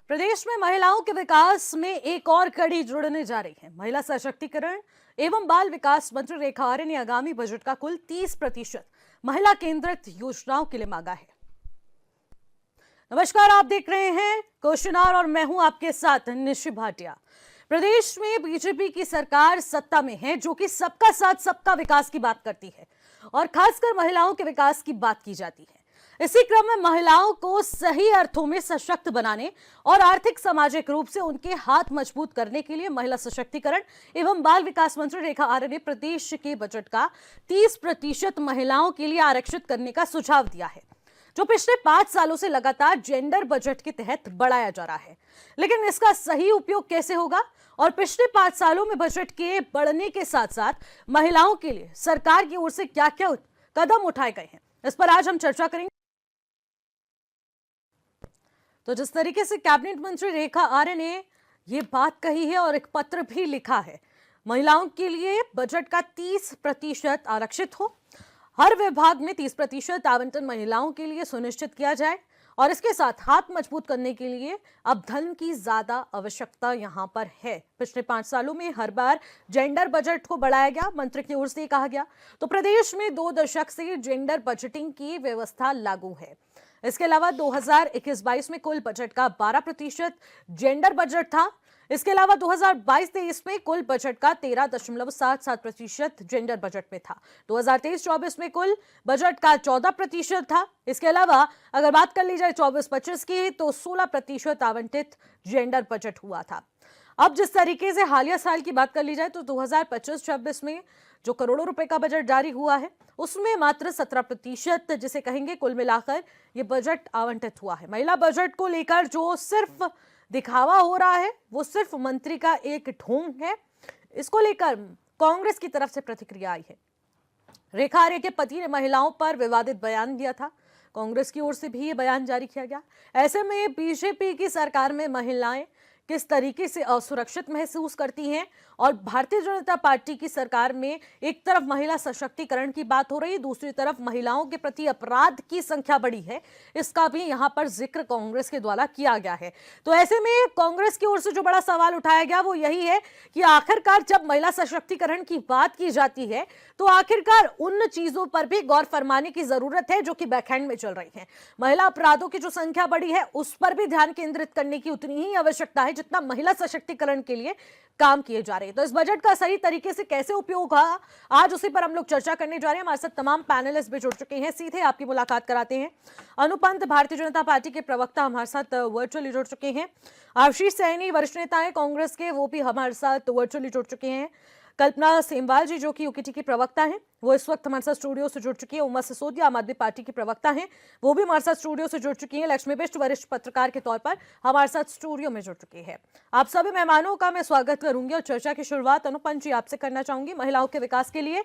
प्रदेश में महिलाओं के विकास में एक और कड़ी जुड़ने जा रही है। महिला सशक्तिकरण एवं बाल विकास मंत्री रेखा आर्य ने आगामी बजट का कुल 30% महिला केंद्रित योजनाओं के लिए मांगा है। नमस्कार, आप देख रहे हैं क्वेश्चन आवर और मैं हूं आपके साथ निशि भाटिया। प्रदेश में बीजेपी की सरकार सत्ता में है, जो कि सबका साथ सबका विकास की बात करती है और खासकर महिलाओं के विकास की बात की जाती है। इसी क्रम में महिलाओं को सही अर्थों में सशक्त बनाने और आर्थिक सामाजिक रूप से उनके हाथ मजबूत करने के लिए महिला सशक्तिकरण एवं बाल विकास मंत्री रेखा आर्य ने प्रदेश के बजट का 30% महिलाओं के लिए आरक्षित करने का सुझाव दिया है, जो पिछले 5 सालों से लगातार जेंडर बजट के तहत बढ़ाया जा रहा है। लेकिन इसका सही उपयोग कैसे होगा और पिछले 5 सालों में बजट के बढ़ने के साथ साथ महिलाओं के लिए सरकार की ओर से क्या क्या कदम उठाए गए हैं, इस पर आज हम चर्चा करेंगे। तो जिस तरीके से कैबिनेट मंत्री रेखा आर्य ने यह बात कही है और एक पत्र भी लिखा है, महिलाओं के लिए बजट का 30% आरक्षित हो, हर विभाग में 30% आवंटन महिलाओं के लिए सुनिश्चित किया जाए और इसके साथ हाथ मजबूत करने के लिए अब धन की ज्यादा आवश्यकता यहां पर है। पिछले 5 सालों में हर बार जेंडर बजट को बढ़ाया गया, मंत्री की ओर से कहा गया। तो प्रदेश में 2 दशक से जेंडर बजटिंग की व्यवस्था लागू है। इसके अलावा 2021-22 में कुल बजट का 12% जेंडर बजट था। इसके अलावा 2022-23 में कुल बजट का 13.77% जेंडर बजट में था। 2023-24 में कुल बजट का 14% था। इसके अलावा अगर बात कर ली जाए 24-25 की, तो 16% आवंटित जेंडर बजट हुआ था। अब जिस तरीके से हालिया साल की बात कर ली जाए तो 2025-26 में जो करोड़ों रुपए का बजट जारी हुआ है, उसमें मात्र 17% जिसे कहेंगे कुल मिलाकर ये बजट आवंटित हुआ है। महिला बजट को लेकर जो सिर्फ दिखावा हो रहा है, वो सिर्फ मंत्री का एक ढोंग है। इसको लेकर कांग्रेस की तरफ से प्रतिक्रिया आई है। रेखा आर्य के पति ने महिलाओं पर विवादित बयान दिया था, कांग्रेस की ओर से भी ये बयान जारी किया गया। ऐसे में बीजेपी की सरकार में महिलाएं किस तरीके से असुरक्षित महसूस करती हैं और भारतीय जनता पार्टी की सरकार में एक तरफ महिला सशक्तिकरण की बात हो रही है, दूसरी तरफ महिलाओं के प्रति अपराध की संख्या बढ़ी है, इसका भी यहां पर जिक्र कांग्रेस के द्वारा किया गया है। तो ऐसे में कांग्रेस की ओर से जो बड़ा सवाल उठाया गया वो यही है कि आखिरकार जब महिला सशक्तिकरण की बात की जाती है तो आखिरकार उन चीजों पर भी गौर फरमाने की जरूरत है जो कि बैकहैंड में चल रही है। महिला अपराधों की जो संख्या बढ़ी है उस पर भी ध्यान केंद्रित करने की उतनी ही आवश्यकता है जितना महिला सशक्तिकरण के लिए काम किए जा रहे हैं। तो इस बजट का सही तरीके से कैसे उपयोग होगा, आज उसी पर हम लोग चर्चा करने जा रहे हैं। हमारे साथ तमाम पैनलिस्ट भी जुड़ चुके हैं, सीधे आपकी मुलाकात कराते हैं। अनुपंत भारतीय जनता पार्टी के प्रवक्ता हमारे साथ वर्चुअली जुड़ चुके हैं। आशीष सैनी वरिष्ठ नेता है कांग्रेस के, वो भी हमारे साथ वर्चुअली जुड़ चुके हैं। कल्पना सेमवाल जी जो कि यूकेटी की प्रवक्ता हैं, वो इस वक्त हमारे साथ स्टूडियो से जुड़ चुकी है। उमा सिसोदिया आम आदमी पार्टी की प्रवक्ता हैं, वो भी हमारे साथ स्टूडियो से जुड़ चुकी हैं। लक्ष्मी बिष्ट वरिष्ठ पत्रकार के तौर पर हमारे साथ स्टूडियो में जुड़ चुकी है। आप सभी मेहमानों का मैं स्वागत करूंगी और चर्चा की शुरुआत अनुपम जी आपसे करना चाहूंगी। महिलाओं के विकास के लिए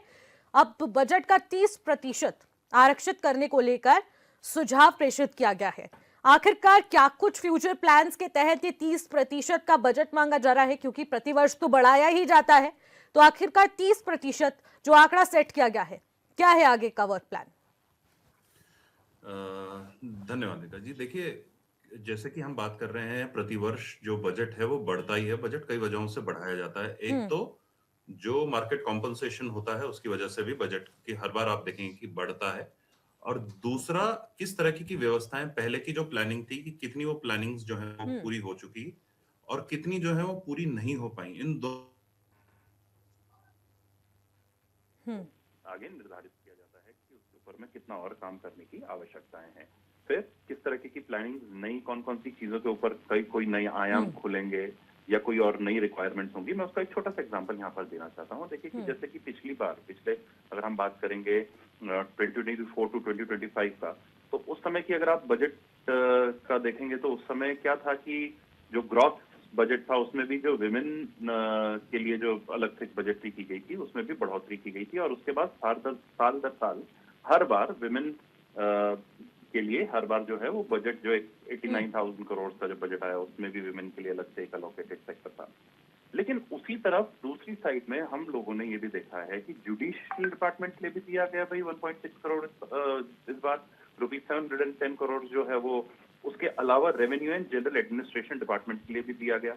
अब बजट का 30% आरक्षित करने को लेकर सुझाव प्रेषित किया गया है। आखिरकार क्या कुछ फ्यूचर प्लान्स के तहत ये 30% का बजट मांगा जा रहा है, क्योंकि प्रतिवर्ष तो बढ़ाया ही जाता है, तो आखिरकार 30% जो आंकड़ा सेट किया गया है, क्या है आगे का वर्क प्लान? धन्यवाद निका जी। देखिए, जैसे कि हम बात कर रहे हैं, प्रतिवर्ष जो बजट है वो बढ़ता ही है। बजट कई वजहों से बढ़ाया जाता है। एक तो जो मार्केट कॉम्पनसेशन होता है उसकी वजह से भी बजट की हर बार आप देखेंगे कि बढ़ता है, और दूसरा किस तरह की व्यवस्थाएं, पहले की जो प्लानिंग थी कि कितनी वो प्लानिंग्स जो है वो पूरी हो चुकी और कितनी जो है वो पूरी नहीं हो पाई, इन दो आगे निर्धारित किया जाता है कि उसके ऊपर में कितना और काम करने की आवश्यकताएं हैं। फिर किस तरह की प्लानिंग, नई कौन कौन सी चीजों के ऊपर कोई नए आयाम खुलेंगे या कोई और नई रिक्वायरमेंट्स होंगी। मैं उसका एक छोटा सा एग्जांपल यहाँ पर देना चाहता हूँ। देखिए कि जैसे कि पिछले अगर हम बात करेंगे 2024 टू 2025 का, तो उस समय की अगर आप बजट का देखेंगे तो उस समय क्या था कि जो ग्रॉस बजट था उसमें भी जो विमेन के लिए जो अलग से बजटरी की गई थी उसमें भी बढ़ोतरी की गई थी, और उसके बाद साल दर साल हर बार विमेन के लिए हर बार जो है वो बजट जो 89,000 करोड़ का जो बजट आया उसमें भी विमेन के लिए अलग से एक अलोकेटेड सेक्टर था। लेकिन उसी तरफ दूसरी साइड में हम लोगों ने ये भी देखा है कि जुडिशियल डिपार्टमेंट के लिए भी दिया गया भाई 1.6 करोड़ इस बार, ₹710 करोड़ जो है वो उसके अलावा revenue and general administration department के लिए भी दिया गया।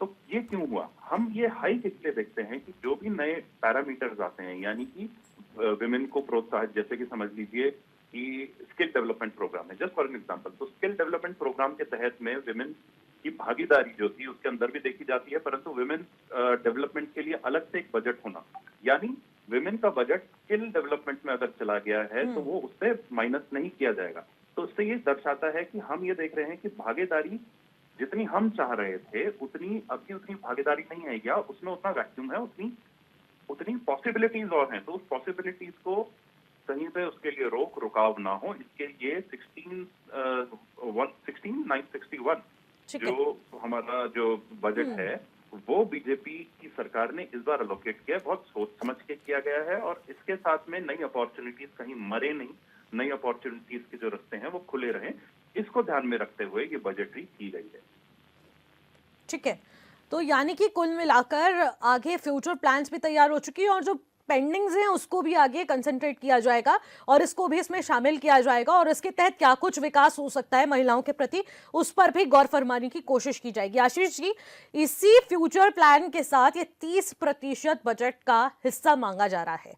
तो ये क्यों हुआ? हम ये हाइक इसलिए देखते हैं कि जो भी नए पैरामीटर्स आते हैं, यानी कि विमेन को प्रोत्साहित, जैसे कि समझ लीजिए कि स्किल डेवलपमेंट प्रोग्राम है, जस्ट फॉर एन एग्जांपल, तो स्किल डेवलपमेंट प्रोग्राम के तहत में विमेन की भागीदारी जो थी उसके अंदर भी देखी जाती है, परंतु विमेन डेवलपमेंट के लिए अलग से एक बजट होना, यानी विमेन का बजट स्किल डेवलपमेंट में अगर चला गया है तो वो उससे माइनस नहीं किया जाएगा। तो उससे ये दर्शाता है कि हम ये देख रहे हैं कि भागीदारी जितनी हम चाह रहे थे उतनी अभी उतनी भागीदारी नहीं है, या उसमें उतना वैक्यूम है, उतनी पॉसिबिलिटीज और हैं। तो उस पॉसिबिलिटीज को कहीं पे उसके लिए रुकाव ना हो, इसके लिए 16961 जो हमारा जो बजट है वो बीजेपी की सरकार ने इस बार अलोकेट किया, बहुत सोच समझ के किया गया है, और इसके साथ में नई अपॉर्चुनिटीज कहीं मरे नहीं, नई अपॉर्चुनिटीज के जो रास्ते हैं वो खुले रहें, इसको ध्यान में रखते हुए ये बजटरी की गई है। ठीक है, तो यानी कि कुल मिलाकर आगे फ्यूचर प्लान्स भी तैयार हो चुकी है और जो पेंडिंग्स हैं उसको भी आगे कंसंट्रेट किया जाएगा और इसको भी इसमें शामिल किया जाएगा और इसके तहत क्या कुछ विकास हो सकता है महिलाओं के प्रति उस पर भी गौर फरमाने की कोशिश की जाएगी। आशीष जी, इसी फ्यूचर प्लान के साथ ये 30% बजट का हिस्सा मांगा जा रहा है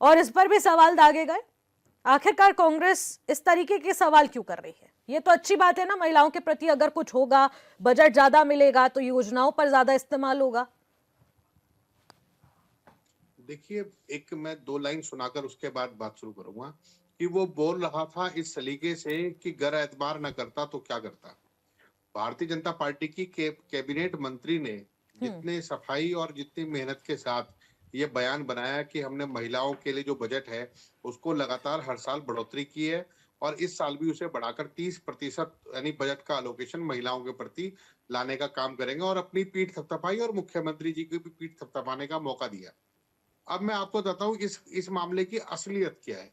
और इस पर भी सवाल दागे गए। आखिरकार कांग्रेस इस तरीके के सवाल क्यों कर रही है? ये तो अच्छी बात है ना, महिलाओं के प्रति अगर कुछ होगा, बजट ज्यादा मिलेगा तो योजनाओं पर ज्यादा इस्तेमाल होगा। देखिए, एक मैं 2 लाइन सुनाकर उसके बाद बात शुरू करूंगा कि वो बोल रहा था इस सलीके से कि गर एतबार न करता तो क्या करता। भारतीय जनता पार्टी की कैबिनेट मंत्री ने जितने सफाई और जितनी मेहनत के साथ ये बयान बनाया कि हमने महिलाओं के लिए जो बजट है उसको लगातार हर साल बढ़ोतरी की है और इस साल भी उसे बढ़ाकर 30% यानी बजट का अलोकेशन महिलाओं के प्रति लाने का काम करेंगे और अपनी पीठ थपथपाई और मुख्यमंत्री जी की भी पीठ थपथपाने का मौका दिया। अब मैं आपको बताता हूँ इस मामले की असलियत क्या है।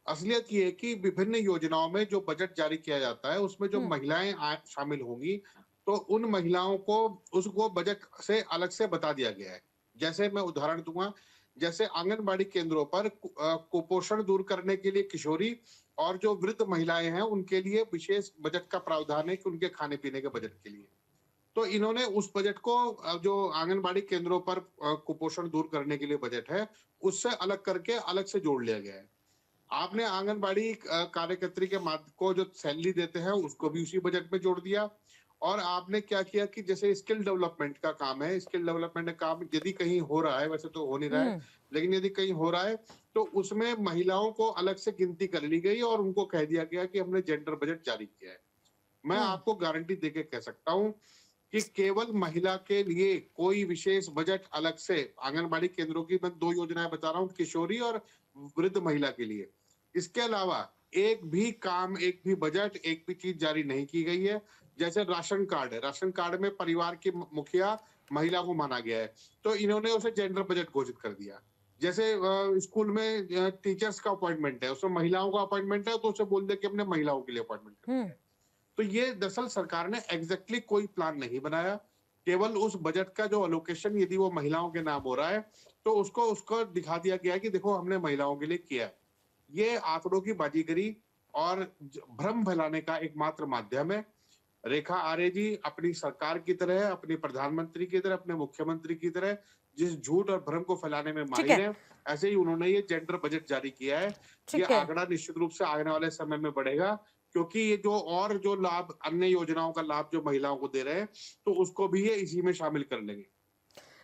असलियत ये है कि विभिन्न योजनाओं में जो बजट जारी किया जाता है उसमें जो महिलाएं शामिल होंगी तो उन महिलाओं को उसको बजट से अलग से बता दिया गया है। जैसे मैं उदाहरण दूंगा, जैसे आंगनबाड़ी केंद्रों पर कुपोषण दूर करने के लिए किशोरी और जो वृद्ध महिलाएं हैं उनके लिए विशेष बजट का प्रावधान है कि उनके खाने पीने के बजट के लिए। तो इन्होंने उस बजट को जो आंगनबाड़ी केंद्रों पर कुपोषण दूर करने के लिए बजट है उससे अलग करके अलग से जोड़ लिया गया है। आपने आंगनबाड़ी कार्यकर्त्री के को जो सैलरी देते हैं उसको भी उसी बजट में जोड़ दिया और आपने क्या किया कि जैसे स्किल डेवलपमेंट का काम है, स्किल डेवलपमेंट का काम यदि कहीं हो रहा है, वैसे तो हो नहीं रहा है, लेकिन यदि कहीं हो रहा है तो उसमें महिलाओं को अलग से गिनती कर ली गई और उनको कह दिया गया कि हमने जेंडर बजट जारी किया है। मैं आपको गारंटी देके कह सकता हूँ कि केवल महिला के लिए कोई विशेष बजट अलग से आंगनबाड़ी केंद्रों की मैं 2 योजनाएं बता रहा हूँ, किशोरी और वृद्ध महिला के लिए, इसके अलावा एक भी काम, एक भी बजट, एक भी चीज जारी नहीं की गई है। जैसे राशन कार्ड है, राशन कार्ड में परिवार की मुखिया महिला को माना गया है तो इन्होंने उसे जेंडर बजट घोषित कर दिया। जैसे स्कूल में टीचर्स का अपॉइंटमेंट है, उसमें महिलाओं का अपॉइंटमेंट है तो उसे बोल दे कि हमने महिलाओं के लिए अपॉइंटमेंट कर दिया है। तो ये दरअसल सरकार ने एग्जैक्टली कोई प्लान नहीं बनाया, केवल उस बजट का जो अलोकेशन यदि वो महिलाओं के नाम हो रहा है तो उसको दिखा दिया गया कि देखो हमने महिलाओं के लिए किया है। ये आंकड़ों की बाजीगरी और भ्रम फैलाने का एकमात्र माध्यम है। रेखा आर्य जी अपनी सरकार की तरह, अपने प्रधानमंत्री की तरह, अपने मुख्यमंत्री की तरह जिस झूठ और भ्रम को फैलाने में माहिर है, ऐसे ही उन्होंने ये जेंडर बजट जारी किया है। ये आंकड़ा निश्चित रूप से आने वाले समय में बढ़ेगा क्योंकि ये जो लाभ अन्य योजनाओं का लाभ जो महिलाओं को दे रहे हैं तो उसको भी ये इसी में शामिल कर लेंगे।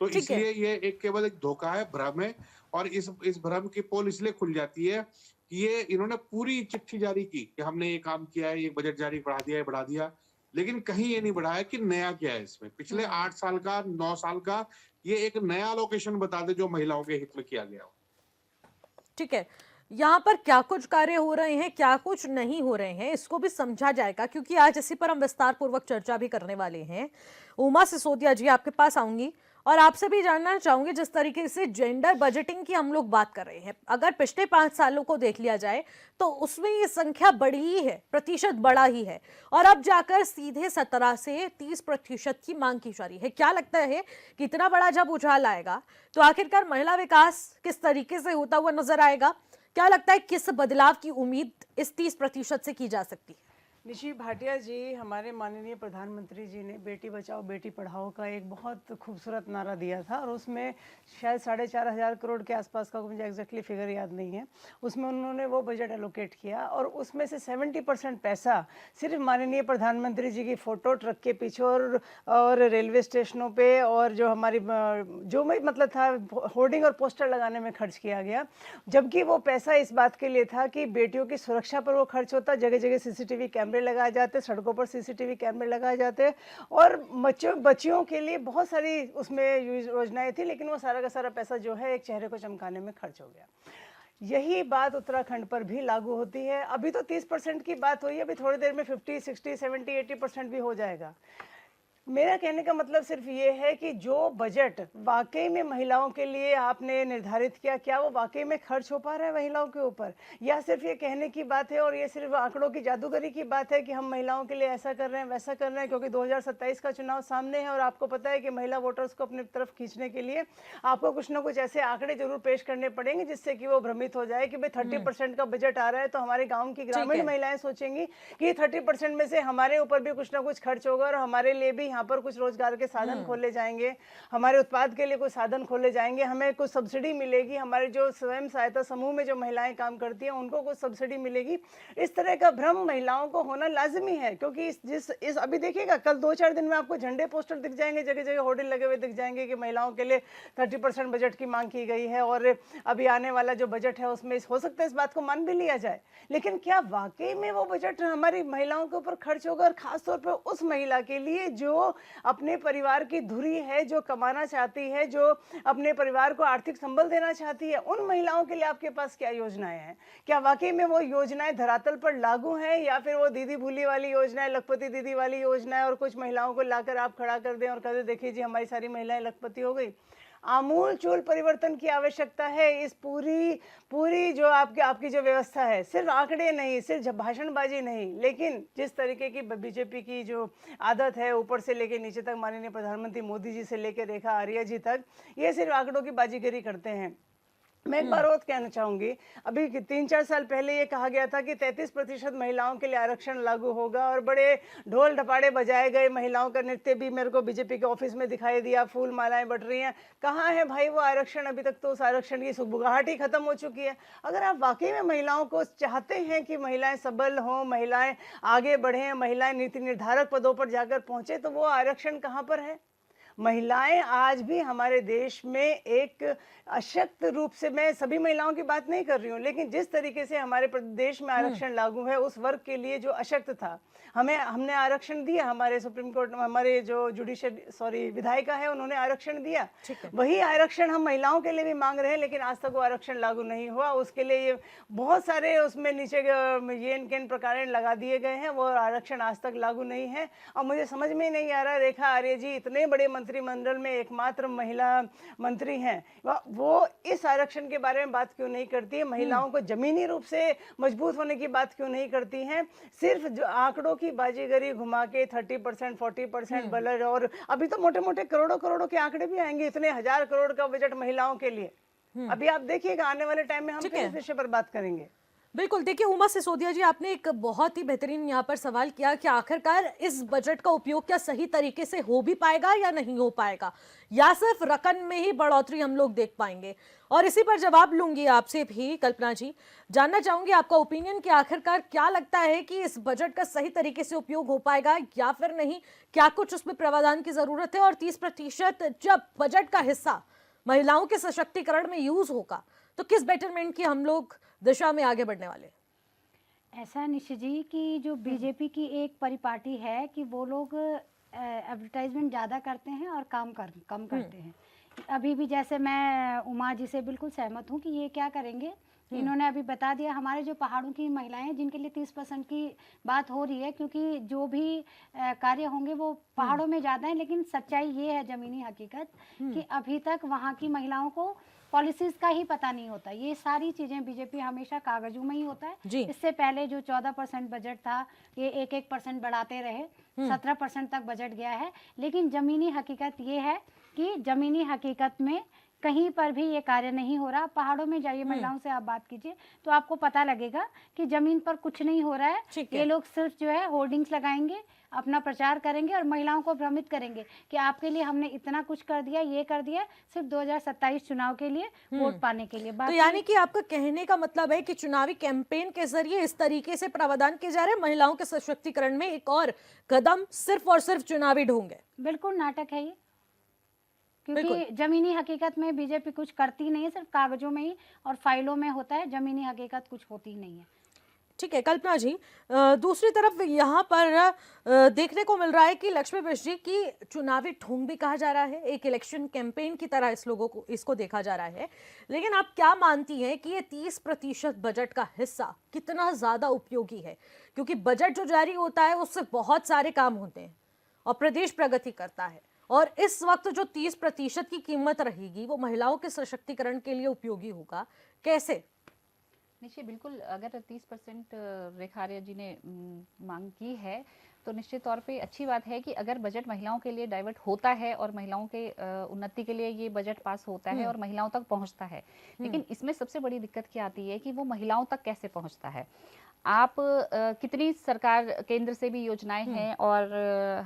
तो इसलिए ये केवल एक धोखा है, भ्रम है और इस भ्रम की पोल इसलिए खुल जाती है कि ये इन्होंने पूरी चिट्ठी जारी की कि हमने ये काम किया है, ये बजट जारी बढ़ा दिया, लेकिन कहीं ये नहीं बढ़ाया कि नया क्या है इसमें। पिछले 8 साल का, 9 साल का ये एक नया लोकेशन बता दे जो महिलाओं के हित में किया गया हो। ठीक है, यहाँ पर क्या कुछ कार्य हो रहे हैं, क्या कुछ नहीं हो रहे हैं, इसको भी समझा जाएगा क्योंकि आज इसी पर हम विस्तार पूर्वक चर्चा भी करने वाले हैं। उमा सिसोदिया जी, आपके पास आऊंगी और आपसे भी जानना चाहूंगी, जिस तरीके से जेंडर बजटिंग की हम लोग बात कर रहे हैं, अगर पिछले 5 सालों को देख लिया जाए तो उसमें ये संख्या बड़ी ही है, प्रतिशत बड़ा ही है और अब जाकर सीधे 17 से 30% की मांग की जा रही है। क्या लगता है कि इतना बड़ा जब उछाल आएगा तो आखिरकार महिला विकास किस तरीके से होता हुआ नजर आएगा? क्या लगता है किस बदलाव की उम्मीद इस 30% से की जा सकती है? निशी भाटिया जी, हमारे माननीय प्रधानमंत्री जी ने बेटी बचाओ बेटी पढ़ाओ का एक बहुत खूबसूरत नारा दिया था और उसमें शायद 4,500 करोड़ के आसपास का, मुझे एग्जैक्टली फिगर याद नहीं है, उसमें उन्होंने वो बजट एलोकेट किया और उसमें से 70% पैसा सिर्फ माननीय प्रधानमंत्री जी की फ़ोटो ट्रक के पीछे और रेलवे स्टेशनों पे और जो हमारी जो में मतलब था होर्डिंग और पोस्टर लगाने में खर्च किया गया, जबकि वो पैसा इस बात के लिए था कि बेटियों की सुरक्षा पर वो खर्च होता, जगह जगह सीसीटीवी कैमरे लगाए जाते, सड़कों पर सीसीटीवी कैमरे लगाए जाते और बच्चियों के लिए बहुत सारी उसमें योजनाएं थी, लेकिन वो सारा का सारा पैसा जो है एक चेहरे को चमकाने में खर्च हो गया। यही बात उत्तराखंड पर भी लागू होती है। अभी तो 30% की बात हुई है, अभी थोड़ी देर में 50, 60, 70, 80% भी हो जाएगा। मेरा कहने का मतलब सिर्फ ये है कि जो बजट वाकई में महिलाओं के लिए आपने निर्धारित किया, क्या वो वाकई में खर्च हो पा रहा है महिलाओं के ऊपर, या सिर्फ ये कहने की बात है और ये सिर्फ आंकड़ों की जादूगरी की बात है कि हम महिलाओं के लिए ऐसा कर रहे हैं वैसा कर रहे हैं, क्योंकि 2027 का चुनाव सामने है और आपको पता है कि महिला वोटर्स को अपनी तरफ खींचने के लिए आपको कुछ ना कुछ ऐसे आंकड़े जरूर पेश करने पड़ेंगे जिससे कि वो भ्रमित हो जाए कि भाई 30% का बजट आ रहा है तो हमारे गाँव की ग्रामीण महिलाएं सोचेंगी कि 30% में से हमारे ऊपर भी कुछ ना कुछ खर्च होगा और हमारे लिए भी यहाँ पर कुछ रोजगार के साधन खोले जाएंगे, हमारे उत्पाद के लिए कुछ साधन खोले जाएंगे, हमें कुछ सब्सिडी मिलेगी, हमारे जो स्वयं सहायता समूह में जो महिलाएं काम करती हैं उनको कुछ सब्सिडी मिलेगी। इस तरह का भ्रम महिलाओं को होना लाजमी है, क्योंकि इस अभी देखिएगा कल 2-4 दिन में आपको झंडे पोस्टर दिख जाएंगे, जगह जगह होर्डिंग लगे हुए दिख जाएंगे कि महिलाओं के लिए 30% बजट की मांग की गई है और अभी आने वाला जो बजट है उसमें हो सकता है इस बात को मान भी लिया जाए, लेकिन क्या वाकई में वो बजट हमारी महिलाओं के ऊपर खर्च होगा? और खासतौर पर उस महिला के लिए जो अपने परिवार की धुरी है, जो कमाना चाहती है, जो अपने परिवार को आर्थिक संबल देना चाहती है, उन महिलाओं के लिए आपके पास क्या योजनाएं हैं? क्या वाकई में वो योजनाएं धरातल पर लागू हैं या फिर वो दीदी भूली वाली योजनाएं, लखपति दीदी वाली योजनाएं और कुछ महिलाओं को लाकर आप खड़ा कर दें और कहते देखिए जी हमारी सारी महिलाएं लखपति हो गई? आमूल चूल परिवर्तन की आवश्यकता है। इस पूरी जो आपकी जो व्यवस्था है, सिर्फ आंकड़े नहीं, सिर्फ भाषणबाजी नहीं, लेकिन जिस तरीके की बीजेपी की जो आदत है ऊपर से लेके नीचे तक, माननीय प्रधानमंत्री मोदी जी से लेकर रेखा आर्या जी तक, ये सिर्फ आंकड़ों की बाजीगरी करते हैं। मैं एक बार और कहना चाहूंगी, अभी 3-4 साल पहले ये कहा गया था कि 33% महिलाओं के लिए आरक्षण लागू होगा और बड़े ढोल ढपाड़े बजाए गए, महिलाओं का नृत्य भी मेरे को बीजेपी के ऑफिस में दिखाई दिया, फूल मालाएं बट रही हैं। कहाँ है भाई वो आरक्षण? अभी तक तो उस आरक्षण की सुगबुगाहट ही खत्म हो चुकी है। अगर आप वाकई में महिलाओं को चाहते हैं कि महिलाएं सबल हों, महिलाएं आगे बढ़ें, महिलाएं नीति निर्धारक पदों पर जाकर पहुंचे, तो वो आरक्षण कहाँ पर है? महिलाएं आज भी हमारे देश में एक अशक्त रूप से, मैं सभी महिलाओं की बात नहीं कर रही हूँ, लेकिन जिस तरीके से हमारे देश में आरक्षण लागू है उस वर्ग के लिए जो अशक्त था, हमने आरक्षण दिया, हमारे सुप्रीम कोर्ट, हमारे जो विधायिका है उन्होंने आरक्षण दिया, वही आरक्षण हम महिलाओं के लिए भी मांग रहे हैं, लेकिन आज तक वो आरक्षण लागू नहीं हुआ। उसके लिए ये बहुत सारे उसमें नीचे ये किन प्रकार लगा दिए गए हैं, वो आरक्षण आज तक लागू नहीं है। और मुझे समझ में नहीं आ रहा, रेखा आर्य जी इतने बड़े मंत्रिमंडल में एकमात्र महिला मंत्री हैं, वो इस आरक्षण के बारे में बात क्यों नहीं करती है? महिलाओं को जमीनी रूप से मजबूत होने की बात क्यों नहीं करती हैं? सिर्फ जो आंकड़ों की बाजीगरी घुमा के 30%, 40% बजट, और अभी तो मोटे मोटे करोड़ों के आंकड़े भी आएंगे, इतने 1000 करोड़ का बजट महिलाओं के लिए। अभी आप देखिएगा आने वाले टाइम में हम किस विषय पर बात करेंगे। बिल्कुल, देखिए उमा सिसोदिया जी, आपने एक बहुत ही बेहतरीन यहाँ पर सवाल किया कि आखिरकार इस बजट का उपयोग क्या सही तरीके से हो भी पाएगा या नहीं हो पाएगा, या सिर्फ रकम में ही बढ़ोतरी हम लोग देख पाएंगे। और इसी पर जवाब लूंगी आपसे भी। कल्पना जी, जानना चाहूंगी आपका ओपिनियन कि आखिरकार क्या लगता है कि इस बजट का सही तरीके से उपयोग हो पाएगा या फिर नहीं, क्या कुछ उसमें प्रावधान की जरूरत है? और 30% जब बजट का हिस्सा महिलाओं के सशक्तिकरण में यूज होगा तो किस बेटरमेंट की हम लोग दिशा में आगे बढ़ने वाले? ऐसा निशा जी कि जो बीजेपी की एक परिपाटी है कि वो लोग एडवर्टाइजमेंट ज़्यादा करते हैं और कम करते हैं। अभी भी जैसे मैं उमा जी से बिल्कुल सहमत हूँ कि ये क्या करेंगे, इन्होंने अभी बता दिया हमारे जो पहाड़ों की महिलाएं जिनके लिए 30% की बात हो रही है, क्योंकि जो भी कार्य होंगे वो पहाड़ों में ज़्यादा है, लेकिन सच्चाई ये है जमीनी हकीकत कि अभी तक वहाँ की महिलाओं को पॉलिसीज का ही पता नहीं होता। ये सारी चीज़ें बीजेपी हमेशा कागजों में ही होता है। इससे पहले जो 14% बजट था ये 1% बढ़ाते रहे, 17% तक बजट गया है, लेकिन ज़मीनी हकीकत ये है कि ज़मीनी हकीकत में कहीं पर भी ये कार्य नहीं हो रहा। पहाड़ों में जाइए, महिलाओं से आप बात कीजिए तो आपको पता लगेगा कि जमीन पर कुछ नहीं हो रहा है। ठीक है। ये लोग सिर्फ जो है होर्डिंग्स लगाएंगे, अपना प्रचार करेंगे और महिलाओं को भ्रमित करेंगे कि आपके लिए हमने इतना कुछ कर दिया, ये कर दिया, सिर्फ 2027 चुनाव के लिए, वोट पाने के लिए। तो बाकी यानी कि आपका कहने का मतलब है कि चुनावी कैंपेन के जरिए इस तरीके से प्रावधान किए जा रहे हैं, महिलाओं के सशक्तिकरण में एक और कदम सिर्फ और सिर्फ चुनावी ढोंग है। बिल्कुल नाटक है ये, बिल्कुल। क्योंकि जमीनी हकीकत में बीजेपी कुछ करती नहीं है, सिर्फ कागजों में ही और फाइलों में होता है, जमीनी हकीकत कुछ होती नहीं है। ठीक है कल्पना जी, दूसरी तरफ यहाँ पर देखने को मिल रहा है कि लक्ष्मी मिश्र जी की चुनावी ढोंग भी कहा जा रहा है, एक इलेक्शन कैंपेन की तरह इसको देखा जा रहा है। लेकिन आप क्या मानती हैं कि ये 30% बजट का हिस्सा कितना ज्यादा उपयोगी है? क्योंकि बजट जो जारी होता है उससे बहुत सारे काम होते हैं और प्रदेश प्रगति करता है, और इस वक्त जो 30% की कीमत रहेगी वो महिलाओं के सशक्तिकरण के लिए उपयोगी होगा, कैसे? निश्चित, बिल्कुल। अगर 30% रेखा आर्या जी ने मांग की है तो निश्चित तौर पे अच्छी बात है कि अगर बजट महिलाओं के लिए डाइवर्ट होता है और महिलाओं के उन्नति के लिए ये बजट पास होता है और महिलाओं तक पहुंचता है। लेकिन इसमें सबसे बड़ी दिक्कत क्या आती है कि वो महिलाओं तक कैसे पहुंचता है। आप कितनी सरकार केंद्र से भी योजनाएं हैं और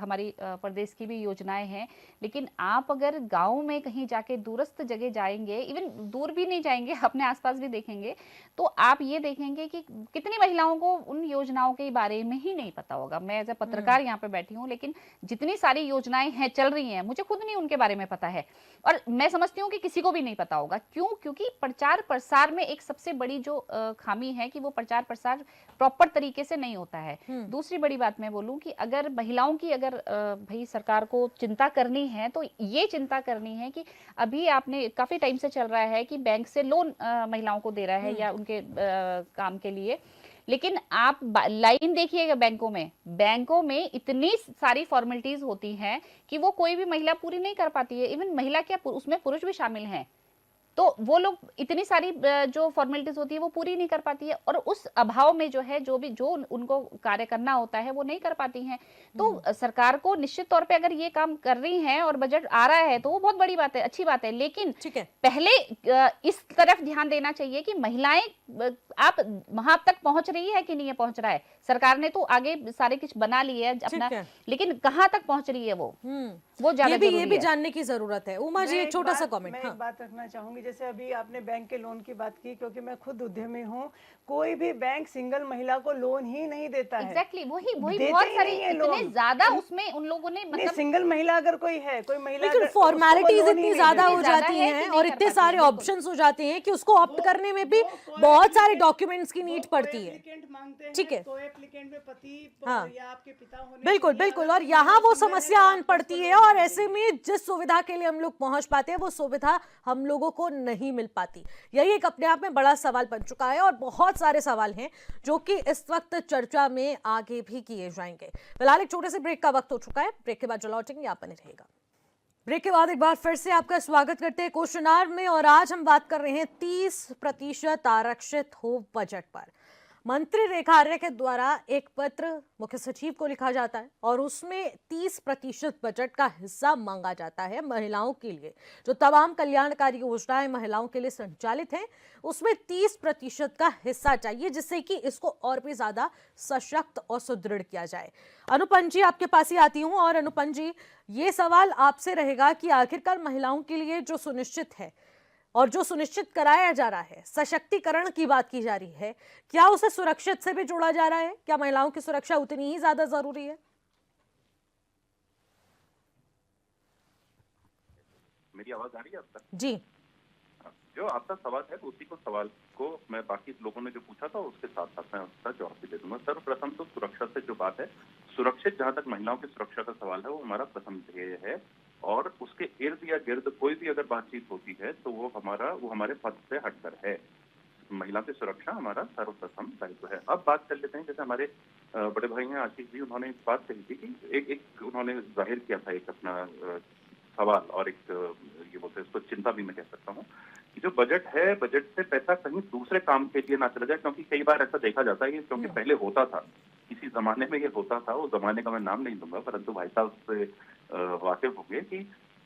हमारी प्रदेश की भी योजनाएं हैं, लेकिन आप अगर गांव में कहीं जाके दूरस्थ जगह जाएंगे, इवन दूर भी नहीं जाएंगे, अपने आसपास भी देखेंगे, तो आप ये देखेंगे कि कितनी महिलाओं को उन योजनाओं के बारे में ही नहीं पता होगा। मैं एज ए पत्रकार यहाँ पे बैठी हूँ, लेकिन जितनी सारी योजनाएं हैं चल रही हैं, मुझे खुद नहीं उनके बारे में पता है और मैं समझती हूँ कि किसी को भी नहीं पता होगा। क्यों? क्योंकि प्रचार प्रसार में एक सबसे बड़ी जो खामी है कि वो प्रचार प्रसार प्रॉपर तरीके से नहीं होता है। दूसरी बड़ी बात मैं बोलूं कि अगर महिलाओं की अगर भाई सरकार को चिंता करनी है तो ये चिंता करनी है कि अभी आपने काफी टाइम से चल रहा है कि बैंक से लोन महिलाओं को दे रहा है या उनके काम के लिए, लेकिन आप लाइन देखिएगा बैंकों में इतनी सारी फॉर्मेलिटीज होती हैं कि वो कोई भी महिला पूरी नहीं कर पाती है। इवन महिला क्या, उसमें पुरुष भी शामिल हैं, तो वो लोग इतनी सारी जो फॉर्मेलिटीज होती है वो पूरी नहीं कर पाती है और उस अभाव में जो है जो उनको कार्य करना होता है वो नहीं कर पाती हैं। तो सरकार को निश्चित तौर पे अगर ये काम कर रही हैं और बजट आ रहा है तो वो बहुत बड़ी बात है, अच्छी बात है, लेकिन ठीक है, पहले इस तरफ ध्यान देना चाहिए कि महिलाएं आप वहां तक पहुंच रही है कि नहीं पहुंच रहा है। सरकार ने तो आगे सारे कुछ बना लिए है अपना, लेकिन कहाँ तक पहुंच रही है वो ज्यादा ये भी जानने की जरूरत है। उमा जी एक छोटा सा कमेंट। मैं एक बात रखना चाहूंगी, जैसे अभी आपने बैंक के लोन की बात की, क्योंकि मैं खुद उद्यमी हूँ, कोई भी बैंक सिंगल महिला को लोन ही नहीं देता है। एग्जैक्टली, वही बहुत सारी इतने ज्यादा उसमें उन लोगों ने मतलब सिंगल महिला अगर कोई है, कोई महिला, लेकिन फॉर्मेलिटीज इतनी ज्यादा हो जाती हैं और इतने सारे ऑप्शंस हो जाते हैं कि उसको ऑप्ट करने में भी बहुत सारे डॉक्यूमेंट्स की नीड पड़ती है। ठीक है, या आपके पिता होने, बिल्कुल बिल्कुल, और यहाँ वो समस्या आन पड़ती है और ऐसे में जिस सुविधा के लिए हम लोग पहुंच पाते हैं वो सुविधा हम लोगों को नहीं मिल पाती। यही एक अपने आप में बड़ा सवाल बन चुका है और बहुत सारे सवाल हैं जो कि इस वक्त चर्चा में आगे भी किए जाएंगे। फिलहाल एक छोटे से ब्रेक का वक्त हो चुका है, ब्रेक के बाद जो लौटेंगे आप बने रहेगा। ब्रेक के बाद एक बार फिर से आपका स्वागत करते हैं क्वेश्चन आवर में, और आज हम बात कर रहे हैं 30% आरक्षित हो बजट पर। मंत्री रेखा आर्या के द्वारा एक पत्र मुख्य सचिव को लिखा जाता है और उसमें 30% बजट का हिस्सा मांगा जाता है महिलाओं के लिए। जो तमाम कल्याणकारी योजनाएं महिलाओं के लिए संचालित हैं उसमें 30% का हिस्सा चाहिए, जिससे कि इसको और भी ज्यादा सशक्त और सुदृढ़ किया जाए। अनुपम जी आपके पास ही आती हूँ, और अनुपम जी ये सवाल आपसे रहेगा कि आखिरकार महिलाओं के लिए जो सुनिश्चित है और जो सुनिश्चित कराया जा रहा है, सशक्तिकरण की बात की जा रही है, क्या उसे सुरक्षित से भी जोड़ा जा रहा है? क्या महिलाओं की सुरक्षा उतनी ही ज्यादा जरूरी है? मेरी आवाज आ रही है अब तक? जी, जो आपका सवाल है उसी को सवाल को मैं बाकी लोगों ने जो पूछा था उसके साथ साथ मैं उसका जवाब भी दे दूंगा। सर्वप्रथम तो सुरक्षा से जो बात है, सुरक्षित जहां तक महिलाओं की सुरक्षा का सवाल है वो हमारा प्रथम ध्येय है, और उसके इर्द या गिर्द कोई भी अगर बातचीत होती है तो वो हमारे पद से हटकर है। महिला की सुरक्षा हमारा सर्वप्रथम दायित्व है। अब बात कर लेते हैं, जैसे हमारे बड़े भाई हैं आशीष जी, उन्होंने एक बात कही थी कि एक उन्होंने जाहिर किया था एक अपना सवाल और एक ये बोलते हैं इसको चिंता भी मैं कह सकता हूँ कि जो बजट है, बजट से पैसा कहीं दूसरे काम के लिए ना चला जाए, क्योंकि कई बार ऐसा देखा जाता है, क्योंकि पहले होता था, किसी जमाने में ये होता था, वो जमाने का मैं नाम नहीं दूंगा, परंतु भाई साहब उससे वाकिफ हो गए कि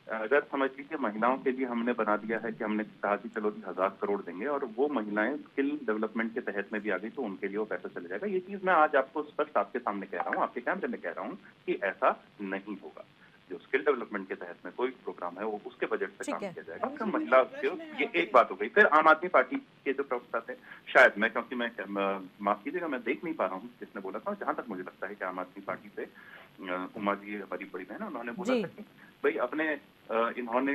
अगर समझ लीजिए महिलाओं के लिए हमने बना दिया है कि हमने कहा कि चलो जी 1000 करोड़ देंगे और वो महिलाएं स्किल डेवलपमेंट के तहत में भी आ गई तो उनके लिए वो पैसा चले जाएगा। ये चीज मैं आज आपको स्पष्ट आपके सामने कह रहा हूँ, आपके कैमरे में कह रहा हूँ कि ऐसा नहीं होगा। जो स्किल डेवलपमेंट के तहत में कोई प्रोग्राम है वो उसके बजट से ठीक काम है। किया जाएगा। फिर महिला ये एक बात हो गई। फिर आम आदमी पार्टी के जो प्रवक्ता थे, शायद मैं, क्योंकि मैं माफ कीजिएगा मैं देख नहीं पा रहा हूँ किसने बोला था, जहां तक मुझे लगता है कि आम आदमी पार्टी से उमा जी हमारी बड़ी बहन, उन्होंने बोला जी। था कि भाई अपने इन्होंने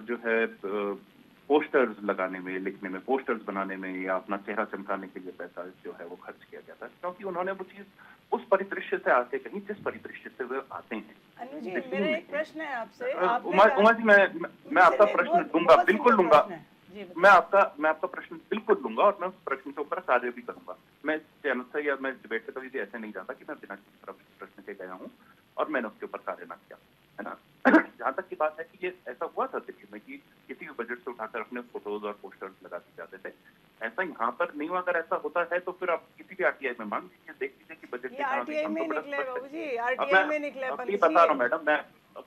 जो है पोस्टर्स लगाने में, लिखने में, पोस्टर्स बनाने में या अपना चेहरा चमकाने के लिए पैसा जो है वो खर्च किया गया था, क्योंकि उन्होंने वो चीज उस परिदृश्य से आते कहीं जिस परिदृश्य से वे आते हैं। अनु जी, मेरा एक प्रश्न है आपसे। उमा जी, मैं आपका प्रश्न दूंगा, बिल्कुल लूंगा। मैं आपका प्रश्न बिल्कुल लूंगा और मैं उस प्रश्न के ऊपर कार्य भी करूंगा। मैं चैनल से या मैं डिबेट से कभी भी ऐसे नहीं जाता कि मैं बिना प्रश्न के गया हूँ और मैंने उसके ऊपर कार्य ना किया, है ना। जहां तक की बात है कि ये ऐसा हुआ था दिल्ली में कि किसी भी बजट से उठाकर अपने फोटोज और पोस्टर्स लगा दिए जाते थे, ऐसा यहाँ पर नहीं हुआ। अगर ऐसा होता है तो फिर आप किसी भी आरटीआई में मांग लीजिए, देख लीजिए कि बजट ये आरटीआई में निकले बाबू जी, आरटीआई में निकले। अब ये बता रहा हूँ मैडम,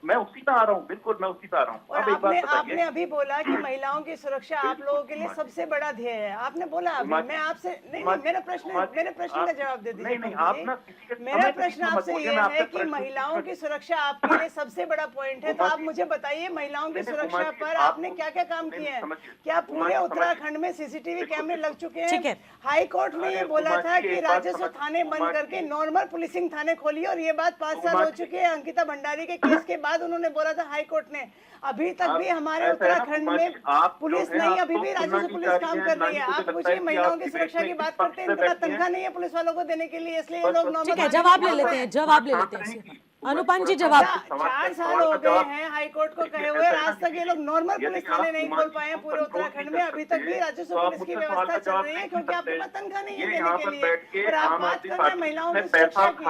मैं उसी पे आ रहा हूँ, बिल्कुल मैं उसी पे आ रहा हूँ। और अब एक बात आपने बताइए, अभी बोला कि महिलाओं की सुरक्षा आप लोगों के लिए सबसे बड़ा ध्येय है। आपने बोला अभी, मैं आपसे नहीं, मेरे प्रश्न का जवाब दे दीजिए। नहीं, आप ना किसी के मेरा प्रश्न आपसे ये है कि महिलाओं की सुरक्षा आपके लिए सबसे बड़ा पॉइंट है, तो आप मुझे बताइए महिलाओं की सुरक्षा पर आपने क्या क्या काम किए हैं? क्या पूरे उत्तराखंड में सीसीटीवी कैमरे लग चुके ठीक हैं? है। हाई कोर्ट ने ये बोला था कि राजस्व थाने बंद करके नॉर्मल पुलिसिंग थाने खोलिए, और ये बात 5 साल हो चुके हैं अंकिता भंडारी के केस के बाद उन्होंने बोला था हाई कोर्ट ने। अभी तक भी हमारे उत्तराखंड में पुलिस नहीं, अभी भी राजस्व पुलिस काम कर रही है। आप मुझे महिलाओं की सुरक्षा की बात करते हैं, इनका तनख्वाह नहीं है पुलिस वालों को देने के लिए, इसलिए ये लोग ठीक है, जवाब ले लेते हैं, जवाब ले लेते हैं। अनुपम जी जवाब। 4 साल हो गए हैं हाई कोर्ट को कहे हुए, आज तक ये लोग नॉर्मल पुलिस थाने नहीं खोल पाए हैं पूरे उत्तराखंड में। अभी तक भी राजस्व पुलिस की व्यवस्था चल रही है क्योंकि आपके पास तनख्वाह नहीं है देने के लिए, और आप बात कर रहे हैं महिलाओं की सुरक्षा की।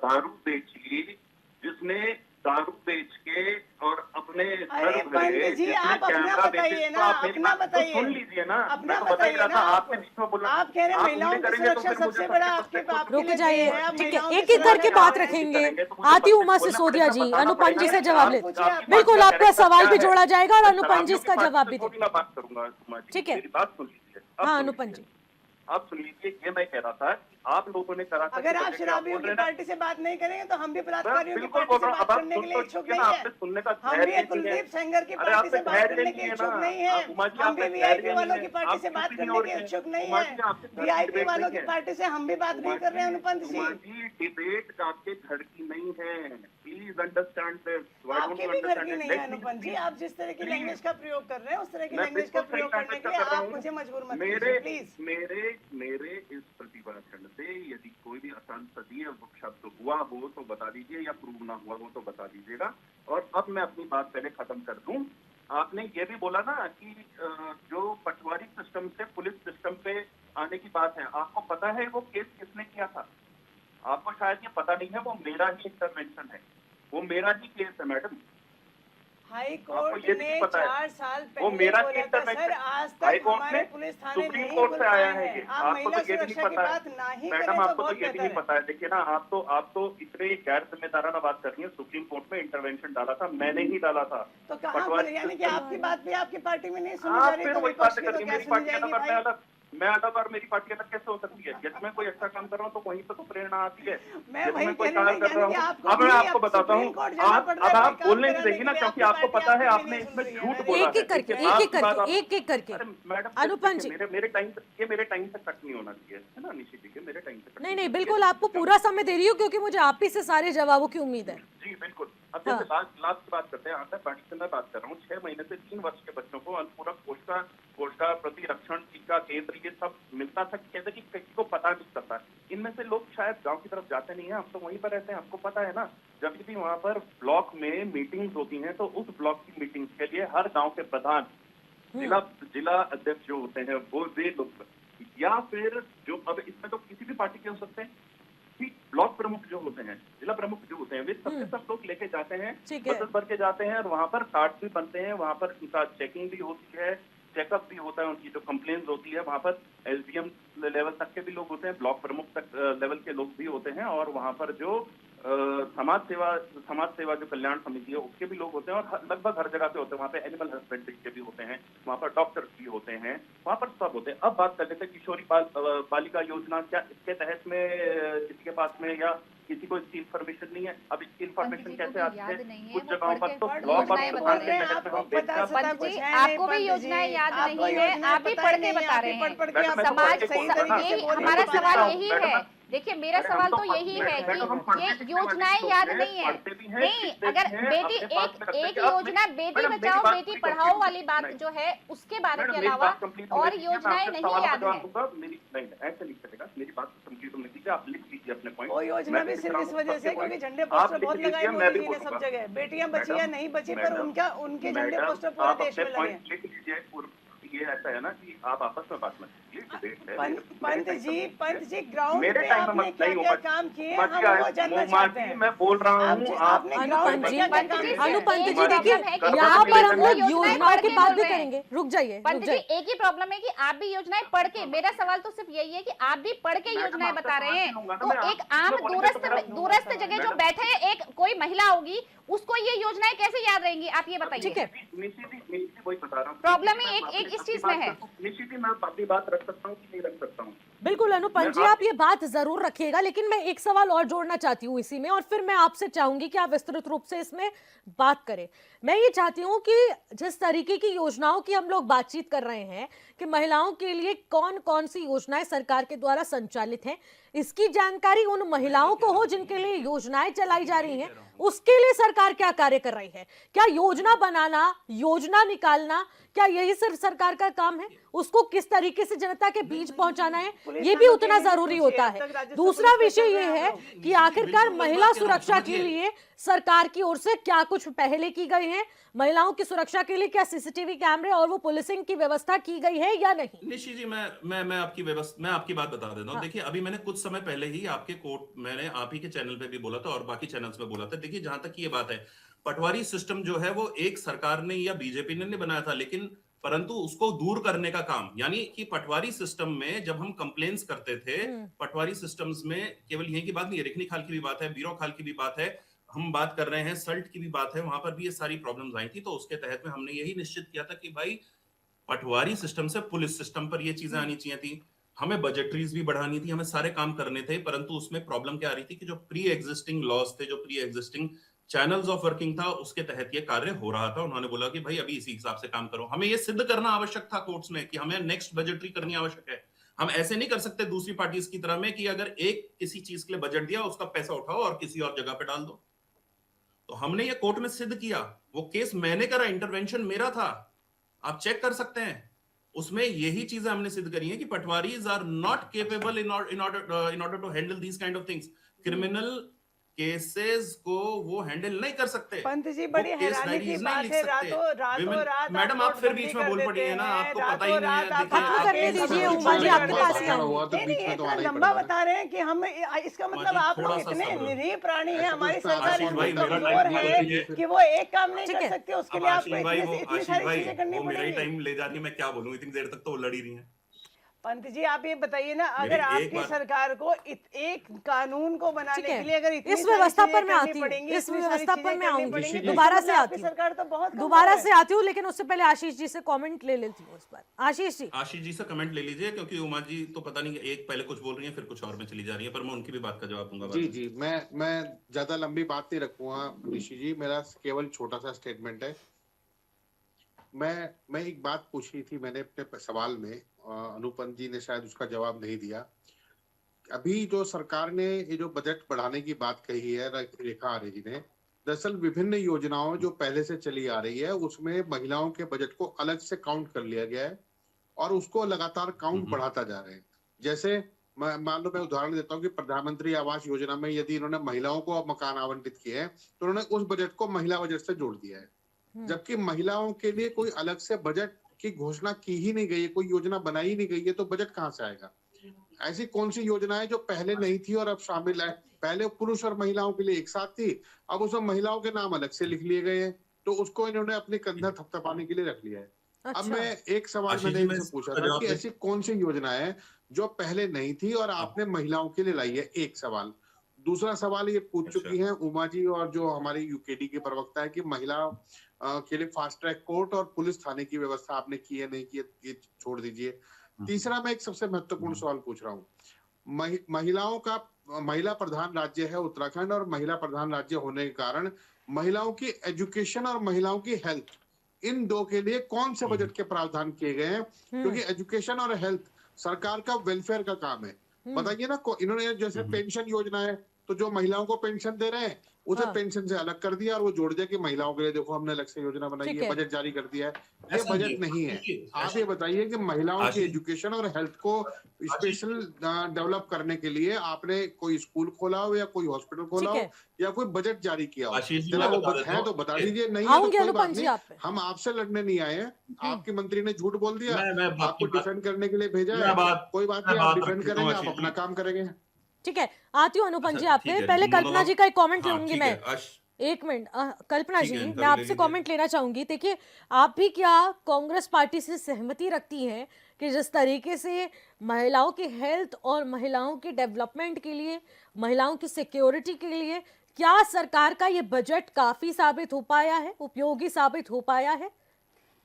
दारू बेची, जिसने दारू बेच के और अपने अरे पंडित जी, आप अपना बताइए ना, अपना बताइए, सुन लीजिए ना, अपना बताइए ना। आप कह रहे हैं महिलाओं की सुरक्षा सबसे बड़ा आपके रुक जाइए, ठीक है, एक एक करके बात रखेंगे। आती उमा सिसोदिया जी, अनुपम जी से जवाब ले। बिल्कुल, आपका सवाल भी जोड़ा जाएगा और अनुपम जी इसका जवाब भी देंगे। बात करूंगा, ठीक है। मेरी बात सुन लीजिए। हाँ अनुपम जी, आप सुन लीजिए, ये मैं कह रहा था कि आप लोगों ने करा था। अगर आप शराबियों की पार्टी से बात नहीं करेंगे तो हम भी बलात्कारियों की बिल्कुल पार्टी से बोल रहा हूं, बात अब आप करने के लिए सुन तो इच्छुक चुके नहीं ना, है। आपसे सुनने का हम धैर्य भी नहीं है। कुलदीप सेंगर की अरे पार्टी आपसे से बात धैर्य करने के नहीं है इच्छुक ना। नहीं है। उमा जी, हम भी आपसे वीआईपी धैर्य वालों नहीं की है। पार्टी से आप बात किसी भी करने और के के- इच्छुक नहीं उमा है। जी, आपसे धैर्य वीआईपी डिबेट वालों नहीं की है। पार्टी से हम भी बात नहीं कर रहे हैं अनुपम जी। डिबेट आपके घर की नहीं है, प्लीज अंडरस्टैंड दिस। आपके भी घर की नहीं है अनुपम जी। आप जिस तरह की लैंग्वेज का प्रयोग कर रहे हैं उस तरह की लैंग्वेज का प्रयोग करने के लिए आप मुझे मजबूर मत कीजिए प्लीज। मेरे इस प्रतिभाषण से यदि कोई भी असंसदीय शब्द हुआ हो तो बता दीजिए, या प्रूव ना हुआ हो तो बता दीजिएगा। और अब मैं अपनी बात पहले खत्म कर दूं। आपने ये भी बोला ना कि जो पटवारी सिस्टम से पुलिस सिस्टम पे आने की बात है, आपको पता है वो केस किसने किया था? आपको शायद ये पता नहीं है, वो मेरा ही इंटरवेंशन है, वो मेरा ही केस है मैडम। हाई कोर्ट ने 4 साल वो पहले बोला बोला था सर, आज हाई तक कोर्ट हमारे में पुलिस थाने सुप्रीम नहीं कोर्ट खुल से आया पाए है हैं। ये। आप आपको महिला तो ये भी नहीं सुरक्षा की पता है बात ना ही मैडम, करें तो आपको तो बहुत ये भी बेहतर नहीं है। पता है। देखिए ना, आप तो इतने गैर जिम्मेदाराना बात कर रही हैं। सुप्रीम कोर्ट में इंटरवेंशन डाला था, मैंने ही डाला था। तो कहाँ पर, यानी कि आपकी बात भी आपकी पार्टी में नहीं सुनी जा आप रही, फिर तो वही विपक्ष बात की तो करिए, क्या मेरी सुनी पार्टी जाएगी अलग और भाई? मैं अलग और मेरी पार्टी अलग कैसे हो सकती है? यदि मैं कोई अच्छा काम कर रहा हूँ तो वहीं से तो प्रेरणा आती है। मैं यदि वही मैं कोई कह रही कार्य हूँ, कर रहा यानी कि हूँ, आपको अब मैं भी आपको अब बताता हूँ, सुप्रीम कोर्ट जाना पड़ रहा है अब कोई आप काम बोलने नहीं कराने देंगी के ना, लिए, क्योंकि आपकी आपको पार्टी पता है आपकी आपने नहीं इसमें सुन रही है। झूठ बोला एक है। एक करके, देखिए, एक आज एक की बात करके, आप- एक एक करके। अरे मैडम, अनुपम जी, मेरे टाइम से, ये मेरे टाइम से कट नहीं होना चाहिए, है ना निशि जी के, मेरे टाइम से कट नहीं नहीं, होना बिल्कुल चाहिए। आपको पूरा समय दे रही हूँ क्योंकि मुझे आप ही से सारे जवाबों की उम्मीद है। जी बिल्कुल। अब हाँ। जैसे लास्ट की बात करते हैं, आंगनबाड़ी से मैं बात कर रहा हूँ। 6 महीने से 3 वर्ष के बच्चों को अनुपूरक पोषका प्रतिरक्षण टीका केंद्र ये सब मिलता था। कहते कि किसी को पता नहीं चलता। इनमें से लोग शायद गांव की तरफ जाते नहीं है, हम तो वहीं पर रहते हैं, आपको पता है ना। जब भी वहाँ पर ब्लॉक में मीटिंग्स होती हैं तो उस ब्लॉक की मीटिंग्स के लिए हर गाँव के प्रधान, जिला अध्यक्ष जो होते हैं वो वे लोग, या फिर जो, अब इसमें तो किसी भी पार्टी के हो सकते हैं, ब्लॉक प्रमुख जो होते हैं, जिला प्रमुख जो होते हैं, वे सबके सब लोग लेके जाते हैं, बस भर के जाते हैं और वहाँ पर कार्ड भी बनते हैं, वहाँ पर उनका चेकिंग भी होती है, चेकअप भी होता है, उनकी जो कंप्लेंट होती है, वहाँ पर एसडीएम लेवल तक के भी लोग होते हैं, ब्लॉक प्रमुख तक लेवल के लोग भी होते हैं, और वहाँ पर जो समाज सेवा जो कल्याण समिति है उसके भी लोग होते हैं, और लगभग हर जगह पे होते हैं। वहाँ पे एनिमल हस्बेंड्री के भी होते हैं, वहाँ पर डॉक्टर्स भी होते हैं, वहाँ पर सब होते हैं। अब बात कर लेते हैं किशोरी बालिका योजना, क्या इसके तहत में किसी के पास में या किसी को इसकी इन्फॉर्मेशन नहीं है? अब इसकी इन्फॉर्मेशन कैसे आती है? कुछ जगहों पर तो ब्लॉक और प्रधान के तहत में हम देखते हैं। पंत जी, आपको भी योजनाएं याद नहीं है, आप भी पढ़ के बता रहे हैं। समाज यही हमारा सवाल यही है। देखिए, मेरा सवाल तो यही है कि ये योजनाएं याद नहीं है। नहीं, अगर बेटी एक योजना बेटी बचाओ बेटी पढ़ाओ वाली बात जो है उसके बारे के अलावा और योजनाएं नहीं याद है। नहीं, ऐसे नहीं चलेगा। मेरी बात कंप्लीट होने दीजिए, आप लिख लीजिए अपने पॉइंट। वो योजना भी सिर्फ इस वजह से क्योंकि झंडे पोस्टर बहुत लगाए मोदी जी ने सब जगह। बेटियां बची या नहीं बची, पर उनके झंडे पोस्टर पूरे देश में लगे हैं। लिख लीजिए। ये ऐसा है ना कि आप आपस में बात मत कीजिए, डिबेट है। पंत जी ग्राउंड मेरे पे टाइम में आपने मत क्या नहीं क्या होगा। काम किए हम वो जानना चाहते हैं। मैं बोल रहा हूँ, आपने ग्राउंड पे क्या क्या काम किए? अनुपंत जी एक देखिए, प्रॉब्लम है कि यहाँ पर हम लोग योजनाएं योजनाओं पढ़ की के बात बोल भी रहे हैं। करेंगे। रुक जाइए, पंत जी, एक ही प्रॉब्लम है कि आप भी योजनाएं पढ़ के, मेरा सवाल तो सिर्फ यही है कि आप भी पढ़ के योजनाएं बता रहे हैं। तो एक आम दूरस्थ जगह जो बैठे एक कोई महिला होगी, उसको ये योजनाएं कैसे याद रहेंगी, आप ये बताइए। ठीक है, वही बता रहा हूँ। प्रॉब्लम ही एक इस चीज में है। निश्चित ही मैं अपनी बात रख सकता हूँ कि नहीं रख सकता हूँ। बिल्कुल अनुपंत जी, आप ये बात जरूर रखिएगा, लेकिन मैं एक सवाल और जोड़ना चाहती हूँ इसी में, और फिर मैं आपसे चाहूंगी कि आप विस्तृत रूप से इसमें बात करें। मैं ये चाहती हूँ कि जिस तरीके की योजनाओं की हम लोग बातचीत कर रहे हैं कि महिलाओं के लिए कौन कौन सी योजनाएं सरकार के द्वारा संचालित हैं, इसकी जानकारी उन महिलाओं को हो जिनके लिए योजनाएं चलाई जा रही हैं। उसके लिए सरकार क्या कार्य कर रही है? क्या योजना बनाना, योजना निकालना, क्या यही सिर्फ सरकार का काम है? उसको किस तरीके से जनता के बीच पहुंचाना है, ये भी उतना जरूरी होता है। दूसरा विषय ये है कि आखिरकार महिला सुरक्षा के लिए सरकार की ओर से क्या कुछ पहले की गई है? महिलाओं की सुरक्षा के लिए क्या सीसीटीवी कैमरे और वो पुलिसिंग की व्यवस्था की गई है या नहीं? निशी जी, मैं आपकी बात बता देता हूँ। हाँ। देखिए, अभी मैंने कुछ समय पहले ही आपके कोर्ट मैंने आप ही के चैनल पे भी बोला था और बाकी चैनल्स में बोला था। देखिए, जहां तक ये बात है, पटवारी सिस्टम जो है वो एक सरकार ने या बीजेपी ने नहीं बनाया था, लेकिन परंतु उसको दूर करने का काम, यानी कि पटवारी सिस्टम में जब हम कंप्लेंट्स करते थे, पटवारी सिस्टम्स में केवल यही की बात नहीं, रेखनी खाल की भी बात है, बीरो खाल की भी बात है, हम बात कर रहे हैं सल्ट की भी बात है, वहां पर भी ये सारी प्रॉब्लम्स आई थी। तो उसके तहत में हमने यही निश्चित किया था कि भाई पटवारी सिस्टम से पुलिस सिस्टम पर ये चीजें आनी चाहिए थी। हमें बजटरीज भी बढ़ानी थी, हमें सारे काम करने थे, परंतु उसमें प्रॉब्लम क्या आ रही थी कि जो प्री एग्जिस्टिंग लॉज थे, जो pre existing channels of working था, उसके तहत ये कार्य हो रहा था। उन्होंने बोला कि भाई अभी इसी हिसाब से काम करो। हमें ये सिद्ध करना आवश्यक था कोर्ट्स में कि हमें नेक्स्ट बजटरी करनी आवश्यक है। हम ऐसे नहीं कर सकते दूसरी पार्टीज की तरह में कि अगर एक किसी चीज के लिए बजट दिया, उसका पैसा उठाओ और किसी और जगह पे डाल दो। तो हमने ये कोर्ट में सिद्ध किया। वो केस मैंने करा, इंटरवेंशन मेरा था, आप चेक कर सकते हैं। उसमें यही चीजें हमने सिद्ध करी है कि patwaris are not capable in order to handle these kind of things. Criminal cases को वो हैंडल नहीं कर सकते। पंत जी, बड़ी हैरानी की बात है, रातों रात मैडम आप फिर बीच में बोल पड़ी है ना, आपको पता ही नहीं है। आपको करने दीजिए, उमा जी आपके पास ही आऊंगी। नहीं, इतना लंबा बता रहे हैं कि हम, इसका मतलब आप लोग इतने निरीह प्राणी हैं, हमारी सरकार कमजोर है कि वो एक काम नहीं कर सकते, उसके लिए आपको इतनी सारी चीजें करनी वो मेरा ही पड़ेगी। टाइम ले जा रही है, मैं क्या बोलूं, इतनी देर तक तो वो लड़ी रही है। पंत जी, आप ये बताइए ना, अगर आपकी सरकार को एक कानून को बनाने के लिए अगर इतनी इस व्यवस्था पर मैं करनी आती हूँ, पड़ेंगी, इस इतनी सारी व्यवस्था पर चीजें मैं करनी आऊंगी, पड़ेंगी, तो दोबारा इसका से मतलब आती आपकी हूँ, सरकार तो बहुत दोबारा कमजोर से है। आती हूँ, लेकिन उससे पहले आशीष जी से कमेंट ले लेती हूँ इस बार। आशीष जी से कमेंट ले लीजिए, क्योंकि उमा जी तो पता नहीं एक पहले कुछ बोल रही है फिर कुछ और में चली जा रही है, पर मैं उनकी भी बात का जवाब दूंगा। जी, मैं ज्यादा लंबी बात नहीं रखूंगा ऋषि जी, मेरा केवल छोटा सा स्टेटमेंट है। मैं एक बात पूछी थी मैंने अपने सवाल में, अनुपम जी ने शायद उसका जवाब नहीं दिया। अभी जो सरकार ने ये जो बजट बढ़ाने की बात कही है रेखा आर्य जी ने, दरअसल विभिन्न योजनाओं जो पहले से चली आ रही है उसमें महिलाओं के बजट को अलग से काउंट कर लिया गया है और उसको लगातार काउंट बढ़ाता जा रहे हैं। जैसे मान लो मैं उदाहरण देता हूँ कि प्रधानमंत्री आवास योजना में यदि इन्होंने महिलाओं को मकान आवंटित किए हैं तो उन्होंने उस बजट को महिला बजट से जोड़ दिया है, जबकि महिलाओं के लिए कोई अलग से बजट की घोषणा की ही नहीं गई है, कोई योजना बनाई ही नहीं गई है, तो बजट कहाँ से आएगा? ऐसी कौन सी योजना है जो पहले नहीं थी और अब शामिल है? पहले पुरुष और महिलाओं के लिए एक साथ थी, अब उसमें महिलाओं के नाम अलग से लिख लिए गए हैं, तो उसको इन्होंने अपने कंधा थपथपाने के लिए रख लिया है। अच्छा। अब मैं एक सवाल मैंने इनसे पूछा था कि ऐसी कौन सी योजना है जो पहले नहीं थी और आपने महिलाओं के लिए लाई है? एक सवाल। दूसरा सवाल ये पूछ अच्छा। चुकी हैं उमा जी और जो हमारी यूकेडी के प्रवक्ता है कि महिला के लिए फास्ट ट्रैक कोर्ट और पुलिस थाने की व्यवस्था आपने की है नहीं की है, ये छोड़ दीजिए। तीसरा मैं एक सबसे महत्वपूर्ण सवाल पूछ रहा हूँ, महिलाओं का महिला प्रधान राज्य है उत्तराखंड और महिला प्रधान राज्य होने के कारण महिलाओं की एजुकेशन और महिलाओं की हेल्थ, इन दो के लिए कौन से बजट के प्रावधान किए गए हैं? क्योंकि एजुकेशन और हेल्थ सरकार का वेलफेयर का काम है। बताइए ना, इन्होंने जैसे पेंशन योजना है तो जो महिलाओं को पेंशन दे रहे हैं उसे हाँ। पेंशन से अलग कर दिया और वो जोड़ दिया कि महिलाओं के लिए देखो हमने अलग से योजना बनाई ठीक है, है। बजट जारी कर दिया है। ये ऐसा बजट नहीं है। देखिए, आप ये बताइए कि महिलाओं की आशीष- एजुकेशन और हेल्थ को स्पेशल डेवलप करने के लिए आपने कोई स्कूल खोला हो या कोई हॉस्पिटल खोला ठीक हो है। या कोई बजट जारी किया हो? आशीष जी, चलो मैं वो बता देता है हूँ। तो बता देखिए, दीजिए, नहीं है तो आऊंगी कोई अनुपम बात जी नहीं। आप पे। हम आपसे लड़ने नहीं आए हैं। आपके मंत्री ने झूठ बोल दिया, मैं आपको आपकी बात- डिफेंड करने के लिए भेजा मैं है। बात- कोई बात मैं नहीं, आप बात डिफेंड रख देता हूँ, करेंगे, आप आशीष अपना जी। काम करेंगे। ठीक है, आती हूँ अनुपम अच्छा, जी आप ठीक पे। है, पहले कल्पना मोनोलॉग- जी का एक कमेंट हाँ, लूंगी ठीक मैं। है, एक मिनट, कल्पना ठीक जी, है, इनका मैं भी ले आपसे लीजिए। कमेंट लेना चाहूंगी। देखिए, आप भी क्या कांग्रेस पार्टी से सहमति रखती हैं कि जिस तरीके से महिलाओं की हेल्थ और महिलाओं के डेवलपमेंट के लिए, महिलाओं की सिक्योरिटी के लिए, क्या सरकार का ये बजट काफी साबित हो पाया है, उपयोगी साबित हो पाया है?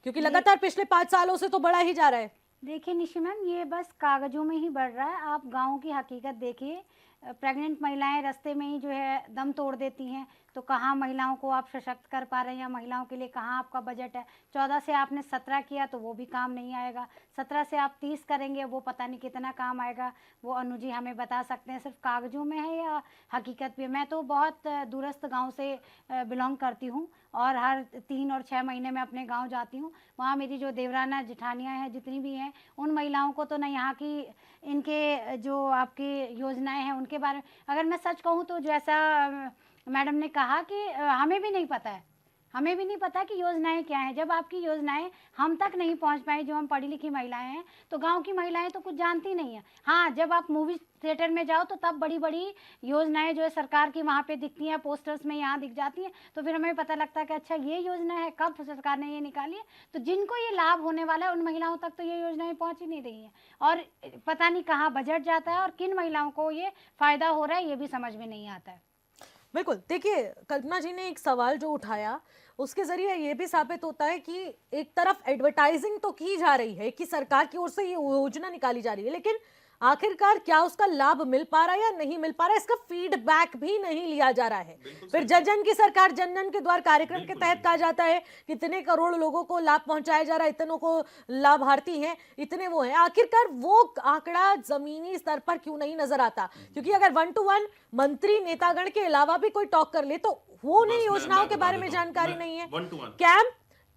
क्योंकि लगातार पिछले 5 सालों से तो बढ़ा ही जा रहा है। देखिए निशि मैम, ये बस कागजों में ही बढ़ रहा है। आप गाँव की हकीकत देखिए, प्रेग्नेंट महिलाएं रास्ते में ही जो है दम तोड़ देती हैं। तो कहाँ महिलाओं को आप सशक्त कर पा रहे हैं, या महिलाओं के लिए कहाँ आपका बजट है? 14 से आपने 17 किया तो वो भी काम नहीं आएगा, 17 से आप 30 करेंगे वो पता नहीं कितना काम आएगा। वो अनु जी हमें बता सकते हैं सिर्फ कागजों में है या हकीकत भी है। मैं तो बहुत दूरस्थ गांव से बिलोंग करती हूँ और हर 3 और 6 महीने में अपने गांव जाती हूँ। वहाँ मेरी जो देवराना जिठानियाँ हैं जितनी भी हैं, उन महिलाओं को तो ना यहाँ की इनके जो आपकी योजनाएं हैं उनके बारे में अगर मैं सच कहूँ तो जैसा मैडम ने कहा कि हमें भी नहीं पता है, हमें भी नहीं पता कि योजनाएं क्या हैं। जब आपकी योजनाएं हम तक नहीं पहुंच पाई, जो हम पढ़ी लिखी महिलाएं हैं, तो गांव की महिलाएं तो कुछ जानती नहीं है। हाँ, जब आप मूवी थिएटर में जाओ तो तब बड़ी बड़ी योजनाएं जो है सरकार की वहाँ पे दिखती हैं, पोस्टर्स में यहाँ दिख जाती हैं, तो फिर हमें पता लगता है कि अच्छा ये योजना है, कब सरकार ने ये निकाली है। तो जिनको ये लाभ होने वाला है उन महिलाओं तक तो ये योजनाएं पहुँच ही नहीं रही हैं, और पता नहीं कहाँ बजट जाता है और किन महिलाओं को ये फ़ायदा हो रहा है ये भी समझ में नहीं आता है। बिल्कुल, देखिए कल्पना जी ने एक सवाल जो उठाया उसके जरिए ये भी साबित होता है कि एक तरफ एडवर्टाइजिंग तो की जा रही है कि सरकार की ओर से ये योजना निकाली जा रही है, लेकिन आखिरकार क्या उसका लाभ मिल पा रहा है या नहीं मिल पा रहा है, इसका फीडबैक भी नहीं लिया जा रहा है। फिर जन जन की सरकार जन जन के द्वार कार्यक्रम के तहत कहा जाता है कितने करोड़ लोगों को लाभ पहुंचाया जा रहा है, इतनों को लाभार्थी हैं, इतने वो हैं। आखिरकार वो आंकड़ा जमीनी स्तर पर क्यों नहीं नजर आता? क्योंकि अगर 1 to 1 मंत्री नेतागण के अलावा भी कोई टॉक कर ले तो वो नहीं योजनाओं के बारे में जानकारी नहीं है।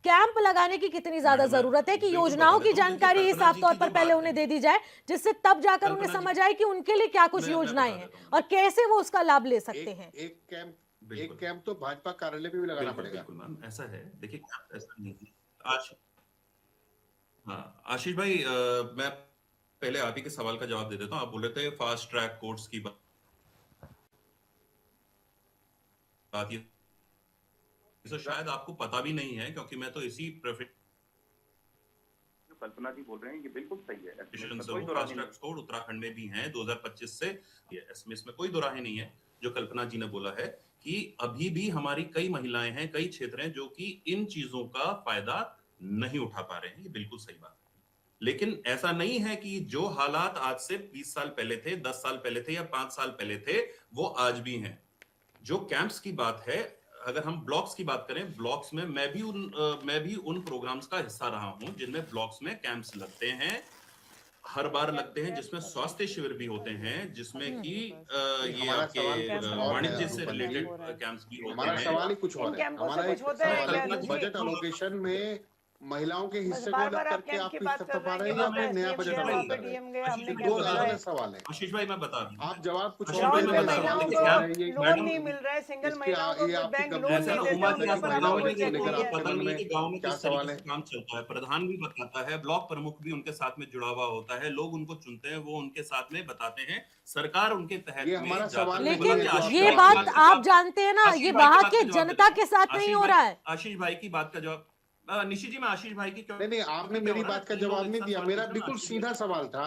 कैंप लगाने की कितनी ज्यादा जरूरत है कि योजनाओं की जानकारी ही साफ तौर पर पहले उन्हें दे दी जाए, जिससे तब जाकर उन्हें समझ आए कि उनके लिए क्या कुछ योजनाएं हैं और कैसे वो उसका लाभ ले सकते हैं। एक कैंप तो भाजपा कार्यालय पे भी लगाना पड़ेगा। बिल्कुल मैम, ऐसा है। देखिए ऐसा नहीं है। आशीष भाई, मैं पहले आप ही के सवाल का जवाब दे देता हूँ। आप बोल रहे थे फास्ट ट्रैक कोर्ट्स की बात, तो शायद आपको पता भी नहीं है, क्योंकि मैं तो इसी जो कल्पना जी बोल रहे हैं ये बिल्कुल सही है। फास्ट ट्रैक कोर्ट उत्तराखंड में भी हैं 2025 से, इसमें कोई दो राहें नहीं है। जो कल्पना जी ने बोला है कि अभी भी हमारी कई महिलाएं हैं, कई क्षेत्र हैं जो कि इन चीजों का फायदा नहीं उठा पा रहे हैं, ये बिल्कुल सही बात है। लेकिन ऐसा नहीं है कि जो हालात आज से 20 साल पहले थे, 10 साल पहले थे या 5 साल पहले थे, वो आज भी हैं। जो कैंप्स की बात है, अगर हम ब्लॉक्स की बात करें, ब्लॉक्स में मैं भी उन प्रोग्राम्स का हिस्सा रहा हूं जिनमें ब्लॉक्स में कैंप्स लगते हैं, हर बार लगते हैं, जिसमें स्वास्थ्य शिविर भी होते हैं, जिसमें कि ये आपके वाणिज्य से रिलेटेड कैंप्स भी होते हैं। हमारा सवाल ही कुछ और है। हमारा बजट एलोकेशन में महिलाओं के हिस्से को लेकर के आप कुछ पा रहे हैं या फिर नया बजट अलॉट कर रहे हैं? दो अलग सवाल है। आशीष भाई मैं बता रहा हूं, आप जवाब कुछ आशीष और भाई दे मैं रहे बता रहा हूं, हैं। लोन नहीं मिल रहा है, सिंगल महिलाओं को बैंक लोन ऐसा नहीं ना देते, उमा उनके जी, ऊपर महिलाओं आपको के चेक लिए नहीं है। पता नहीं है कि गांव में क्या किस सवाल तरीके से काम चलता है। प्रधान भी बताता है, ब्लॉक प्रमुख भी उनके साथ में जुड़ा हुआ होता है, लोग उनको चुनते हैं, वो उनके साथ में बताते हैं, सरकार उनके तहत ये हमारा सवाल में लेकिन जाकर ये बात आप जानते हैं ना, ये वहां के जनता के साथ नहीं हो रहा है। आशीष भाई की बात का जवाब, निशी जी मैं आशीष भाई की नहीं, आपने मेरी बात का जवाब नहीं दिया। मेरा बिल्कुल सीधा सवाल था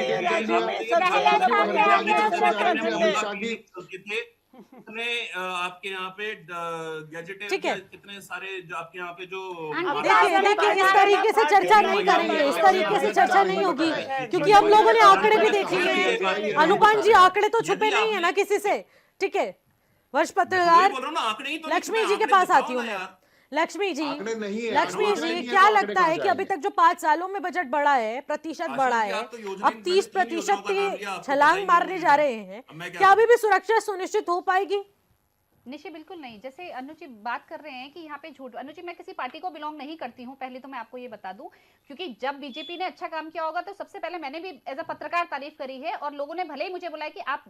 डिटेल राज्यों कर में दिया। सबसे ज्यादा पहले बढ़ सामने आ गया गया है उसका सुरक्षा कंटेंट। अमित शाह जी कितने कितने आपके यहाँ पे गैजेट ठीक है। कितने सारे जो आपके यहाँ पे जो अंकित देखिए देखिए, इस तरीके से चर्चा नहीं करेंगे, इस तरीके से चर्चा नहीं होगी, क्योंकि हम लोगों ने आंकड़े भी देख लिए हैं। अनुपान जी, आंकड़े तो छुपे नहीं है ना किसी से, ठीक है। वर्ष वही पत्रकार बोल रहा हूँ ना, आंकड़े ही तो नहीं लक्ष्मी छुपे, जी के आंकड़े पास दिखाओ आती हूँ ना मैं। यार। लक्ष्मी जी, आंकड़े नहीं है, लक्ष्मी आंकड़े जी, नहीं है क्या तो आंकड़े लगता है कहाँ कि अभी जाएंगे? तक जो 5 सालों में बजट बढ़ा है, प्रतिशत आशीष बढ़ा जी, है, आप तो योजना अब 30% योजनाओं का नाम लिया, की आपको छलांग बताइए मारने योजना। जा रहे हैं, अब मैं क्या क्या अभी करूं? भी सुरक्षा सुनिश्चित हो पाएगी? निश्चय बिल्कुल नहीं। जैसे अनुजी बात कर रहे हैं कि यहाँ पे झूठ, अनुजी मैं किसी पार्टी को बिलोंग नहीं करती हूँ, पहले तो मैं आपको ये बता दूं, क्योंकि जब बीजेपी ने अच्छा काम किया होगा तो सबसे पहले मैंने भी एज अ पत्रकार तारीफ करी है, और लोगों ने भले ही मुझे बोला कि आप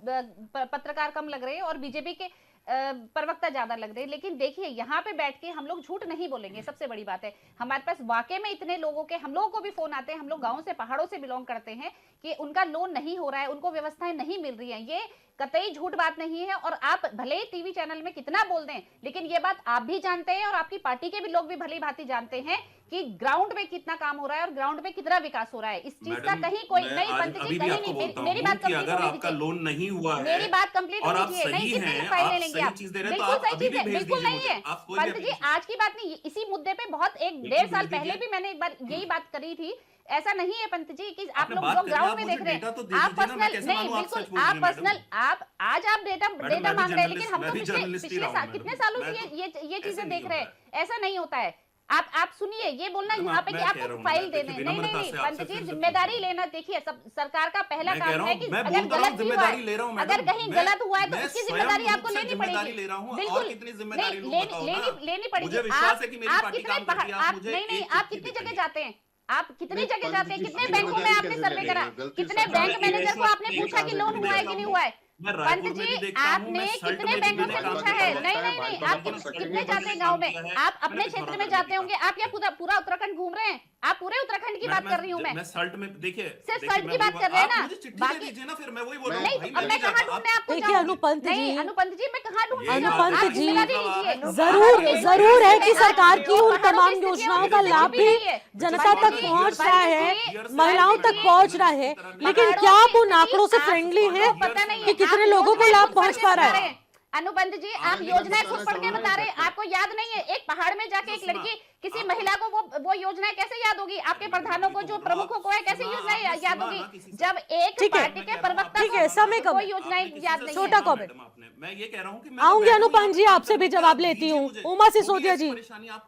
पत्रकार कम लग रहे हैं और बीजेपी के प्रवक्ता ज्यादा लग रहे हैं, लेकिन देखिए यहाँ पे बैठ के हम लोग झूठ नहीं बोलेंगे। सबसे बड़ी बात है, हमारे पास वाकई में इतने लोगों के, हम लोगों को भी फोन आते हैं, हम लोग गाँव से पहाड़ों से बिलोंग करते हैं, कि उनका लोन नहीं हो रहा है, उनको व्यवस्थाएं नहीं मिल रही है। ये कतई झूठ बात नहीं है, और आप भले ही टीवी चैनल में कितना बोल दें, लेकिन ये बात आप भी जानते हैं और आपकी पार्टी के भी लोग भी भली भांति जानते हैं कि ग्राउंड में कितना काम हो रहा है और ग्राउंड में कितना विकास हो रहा है। इस चीज का कहीं कोई नहीं, पंत जी कहीं नहीं, मेरी बात कंप्लीट अगर आपका लोन नहीं हुआ है, मेरी बात कंप्लीट और आप होनी चाहिए, नहीं सही कितने हैं, की फाइल ले आप लेंगे सही आप, चीज दे रहे हैं, तो बिल्कुल आप सही अभी चीज भी है, भेज बिल्कुल दीजिए नहीं मुझे। है आप कोई पंत भी जी, भेज आज की बात नहीं, इसी मुद्दे पे बहुत एक बिल्कुल 1.5 साल भेज पहले दीजिए। भी मैंने एक बार यही बात करी थी। ऐसा नहीं है पंत जी कि आप आपने लोग बात जो करी, ग्राउंड आप में मुझे देख रहे डेटा तो हैं, दे आप दीजिए ना, मैं पर्सनल कैसे नहीं, मानूं आप बिल्कुल सच बोल रही आप हैं, पर्सनल, मैडम? आप आज आप डेटा मैडम, मैं भी मांग रहे हैं, लेकिन जर्नलिस्ट, हम मैं तो भी पिछले जर्नलिस्ट ही पिछले रहा हूं, साल, कितने मैडम। सालों मैं से तो ये ऐसे चीजें नहीं देख रहे होता हैं। ऐसा नहीं होता है। आप सुनिए, ये बोलना मैडम, यहाँ पे मैं कि कह आपको रहा हूं, फाइल मैं देने, देखिए नहीं विनम्रता नहीं से पंत आपसे जी फिर से जिम्मेदारी पूछ रहा हूं। लेना, देखिए सब सरकार का पहला मैं कह काम रहा है हूं, कि मैं अगर बोल तो रहा हूं, गलत भी हुआ जिम्मेदारी ले रहा हूं, है, अगर मैडम। कहीं मैं- गलत हुआ है तो मैं उसकी स्वयं जिम्मेदारी रूप आपको से लेनी जिम्मेदारी पड़ेगी। ले रहा हूं, और बिल्कुल कितनी जिम्मेदारी लूं नहीं, बताओ लेनी ना। लेनी पड़ेगी। मुझे विश्वास है कि मेरी आप पार्टी कितने काम करती है, आप मुझे नहीं नहीं, एक आप चिट्ठी कितनी जगह दिखाइए। जाते हैं, आप कितनी नहीं, जगह पंत जाते हैं, जी, कितने अपनी बैंकों में जिम्मेदारी आपने कैसे सर्वे ले करा, लेंगे? गलती कितने सरकार बैंक की है, मैनेजर को आपने ये पूछा कि कहाँ से लोन ले हुआ है लेंगे? कि नहीं हुआ है? मैं पंत रायपुर में जी भी देखता हूं, आपने मैं सल्ट कितने में भी बैंकों मैंने से काम पूछा किया है? है। नहीं नहीं नहीं, भाजपा आप कर सकती कितने है, जाते हैं मैंने गाँव काम में? किया है, आप अपने मैंने क्षेत्र पिथौरागढ़ में जाते भी होंगे, काम आप क्या किया है। पूरा उत्तराखंड घूम रहे हैं? आप पूरे उत्तराखंड की बात कर रही हूँ मैं, सल्ट में देखिए, सिर्फ देखिए, सल्ट मैं की बात वही कर रहे हैं आप ना, मुझे चिट्ठी दे बाकी दीजिए ना, फिर मैं वही बोल रहा हूं, नहीं, भाई अब मैं नहीं कहाँ जाता। ढूंढने आपको देखिए जाऊँ? अनुपंत नहीं जी, अनुपंत जी, मैं कहाँ ढूंढने ये जाऊँ? अनुपंत आप जी, जिम्मेदारी लीजिए। जरूर जरूर है कि सरकार की उन पहाड़ों तमाम की स्थिति योजनाओं और का किसी लाभ की भी नहीं है। जनता पंत तक जी, पहुंच पंत रहा जी, है, पंत महिलाओं जी, तक पहुंच रहा है, लेकिन पहाड़ों क्या आप की उन आंकड़ों से स्थिति फ्रेंडली आपको हैं पता नहीं है, कि कितने आप लोगों को योजनाएं लाभ खुद पहुंच पढ़ पा के रहा बता है? रहे हैं। अनुबंध जी, आप आगे योजनाएं बताना खुद पढ़ के चाहूंगा बता रहे हैं, सरकार। आपको याद नहीं है? एक पहाड़ में जाके एक लड़की, किसी महिला को वो योजनाएं कैसे याद होगी? आपके प्रधानों को, जो प्रमुखों को है, कैसे योजनाएं याद होगी? जब एक ठीक है, पार्टी के प्रवक्ता ठीक है, समय कम कोई है। योजनाएं याद नहीं छोटा है। कमेंट। मैं ये कह रहा हूं कि आऊंगी अनुपंत जी, आपसे भी जवाब लेती हूँ। उमा सिसोदिया जी,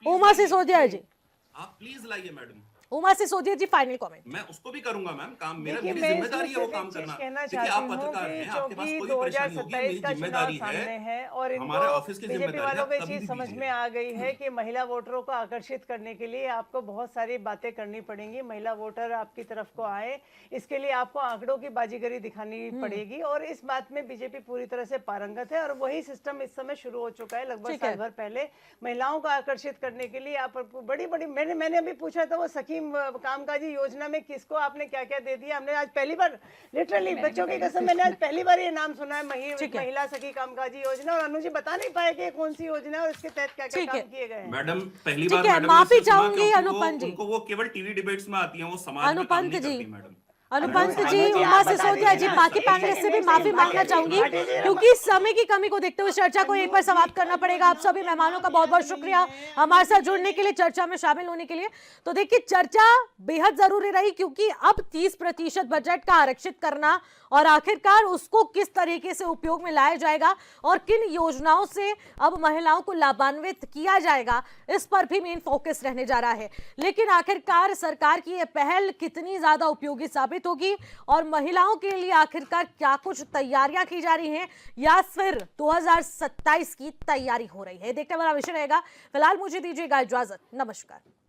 उमा सिसोदिया जी, आप प्लीज लाइए मैडम। उमा सिसोदिया जी, फाइनल कमेंट। मैं उसको भी करूंगा मैम, काम मेरा, देखिए, मेरी मैं जिम्मेदारी है वो इसमें काम सिर्फ एक करना। चीज कहना देखिए, चाहती आप हूँ पत्रकार कि हैं, आपके पास चूंकि कोई परेशानी होगी, मेरी 2027 का चुनाव जिम्मेदारी सामने है, है और हमारे इनको ऑफिस की बीजेपी जिम्मेदारी वालों को है, ये कभी चीज भी समझ दीजिए। में आ गई है कि महिला वोटरों को आकर्षित करने के लिए आपको बहुत सारी बातें करनी पड़ेंगी, महिला वोटर आपकी तरफ को आए, इसके लिए आपको आंकड़ों की बाजीगरी दिखानी पड़ेगी, और इस बात में बीजेपी पूरी तरह से पारंगत है, और वही सिस्टम इस समय शुरू हो चुका है लगभग ठीक है। साल भर पहले। महिलाओं को आकर्षित करने के लिए आप बड़ी बड़ी, मैंने अभी पूछा था वो सखी कामकाजी योजना में किसको आपने क्या क्या दे दिया। हमने आज पहली बार, लिटरली बच्चों की कसम, मैंने आज पहली बार ये नाम सुना है, महिला सखी कामकाजी योजना, और अनुजी बता नहीं पाए कि कौन सी योजना है और इसके तहत क्या क्या ठीक काम है। किए गए हैं। मैडम पहली ठीक बार है, मैडम माफी ने सुना चाहूंगी क्योंकि अनुपंत जी। उनको वो केवल टीवी डिबेट्स में आती हैं, वो समाज में काम अनुपंत नहीं जी, करती मैडम। अनुपंत जी, अनुपंत जी, उमा आप बता सिसोदिया जी, दीजिए ना। बाकी एक पैनलिस्ट से भी सेकंड, माफी एक मांगना सेकंड, चाहूंगी एक सेकंड, क्योंकि समय की कमी को देखते हुए चर्चा को एक बार समाप्त करना पड़ेगा। आप सभी मेहमानों का बहुत बहुत शुक्रिया हमारे साथ जुड़ने के लिए, चर्चा में शामिल होने के लिए। तो देखिए, चर्चा बेहद जरूरी रही क्योंकि अब 30% बजट का आरक्षित करना और आखिरकार उसको किस तरीके से उपयोग में लाया जाएगा और किन योजनाओं से अब महिलाओं को लाभान्वित किया जाएगा, इस पर भी मेन फोकस रहने जा रहा है। लेकिन आखिरकार सरकार की यह पहल कितनी ज्यादा उपयोगी साबित होगी और महिलाओं के लिए आखिरकार क्या कुछ तैयारियां की जा रही हैं या फिर 2027 की तैयारी हो रही है, देखने वाला विषय रहेगा। फिलहाल मुझे दीजिएगा इजाजत, नमस्कार।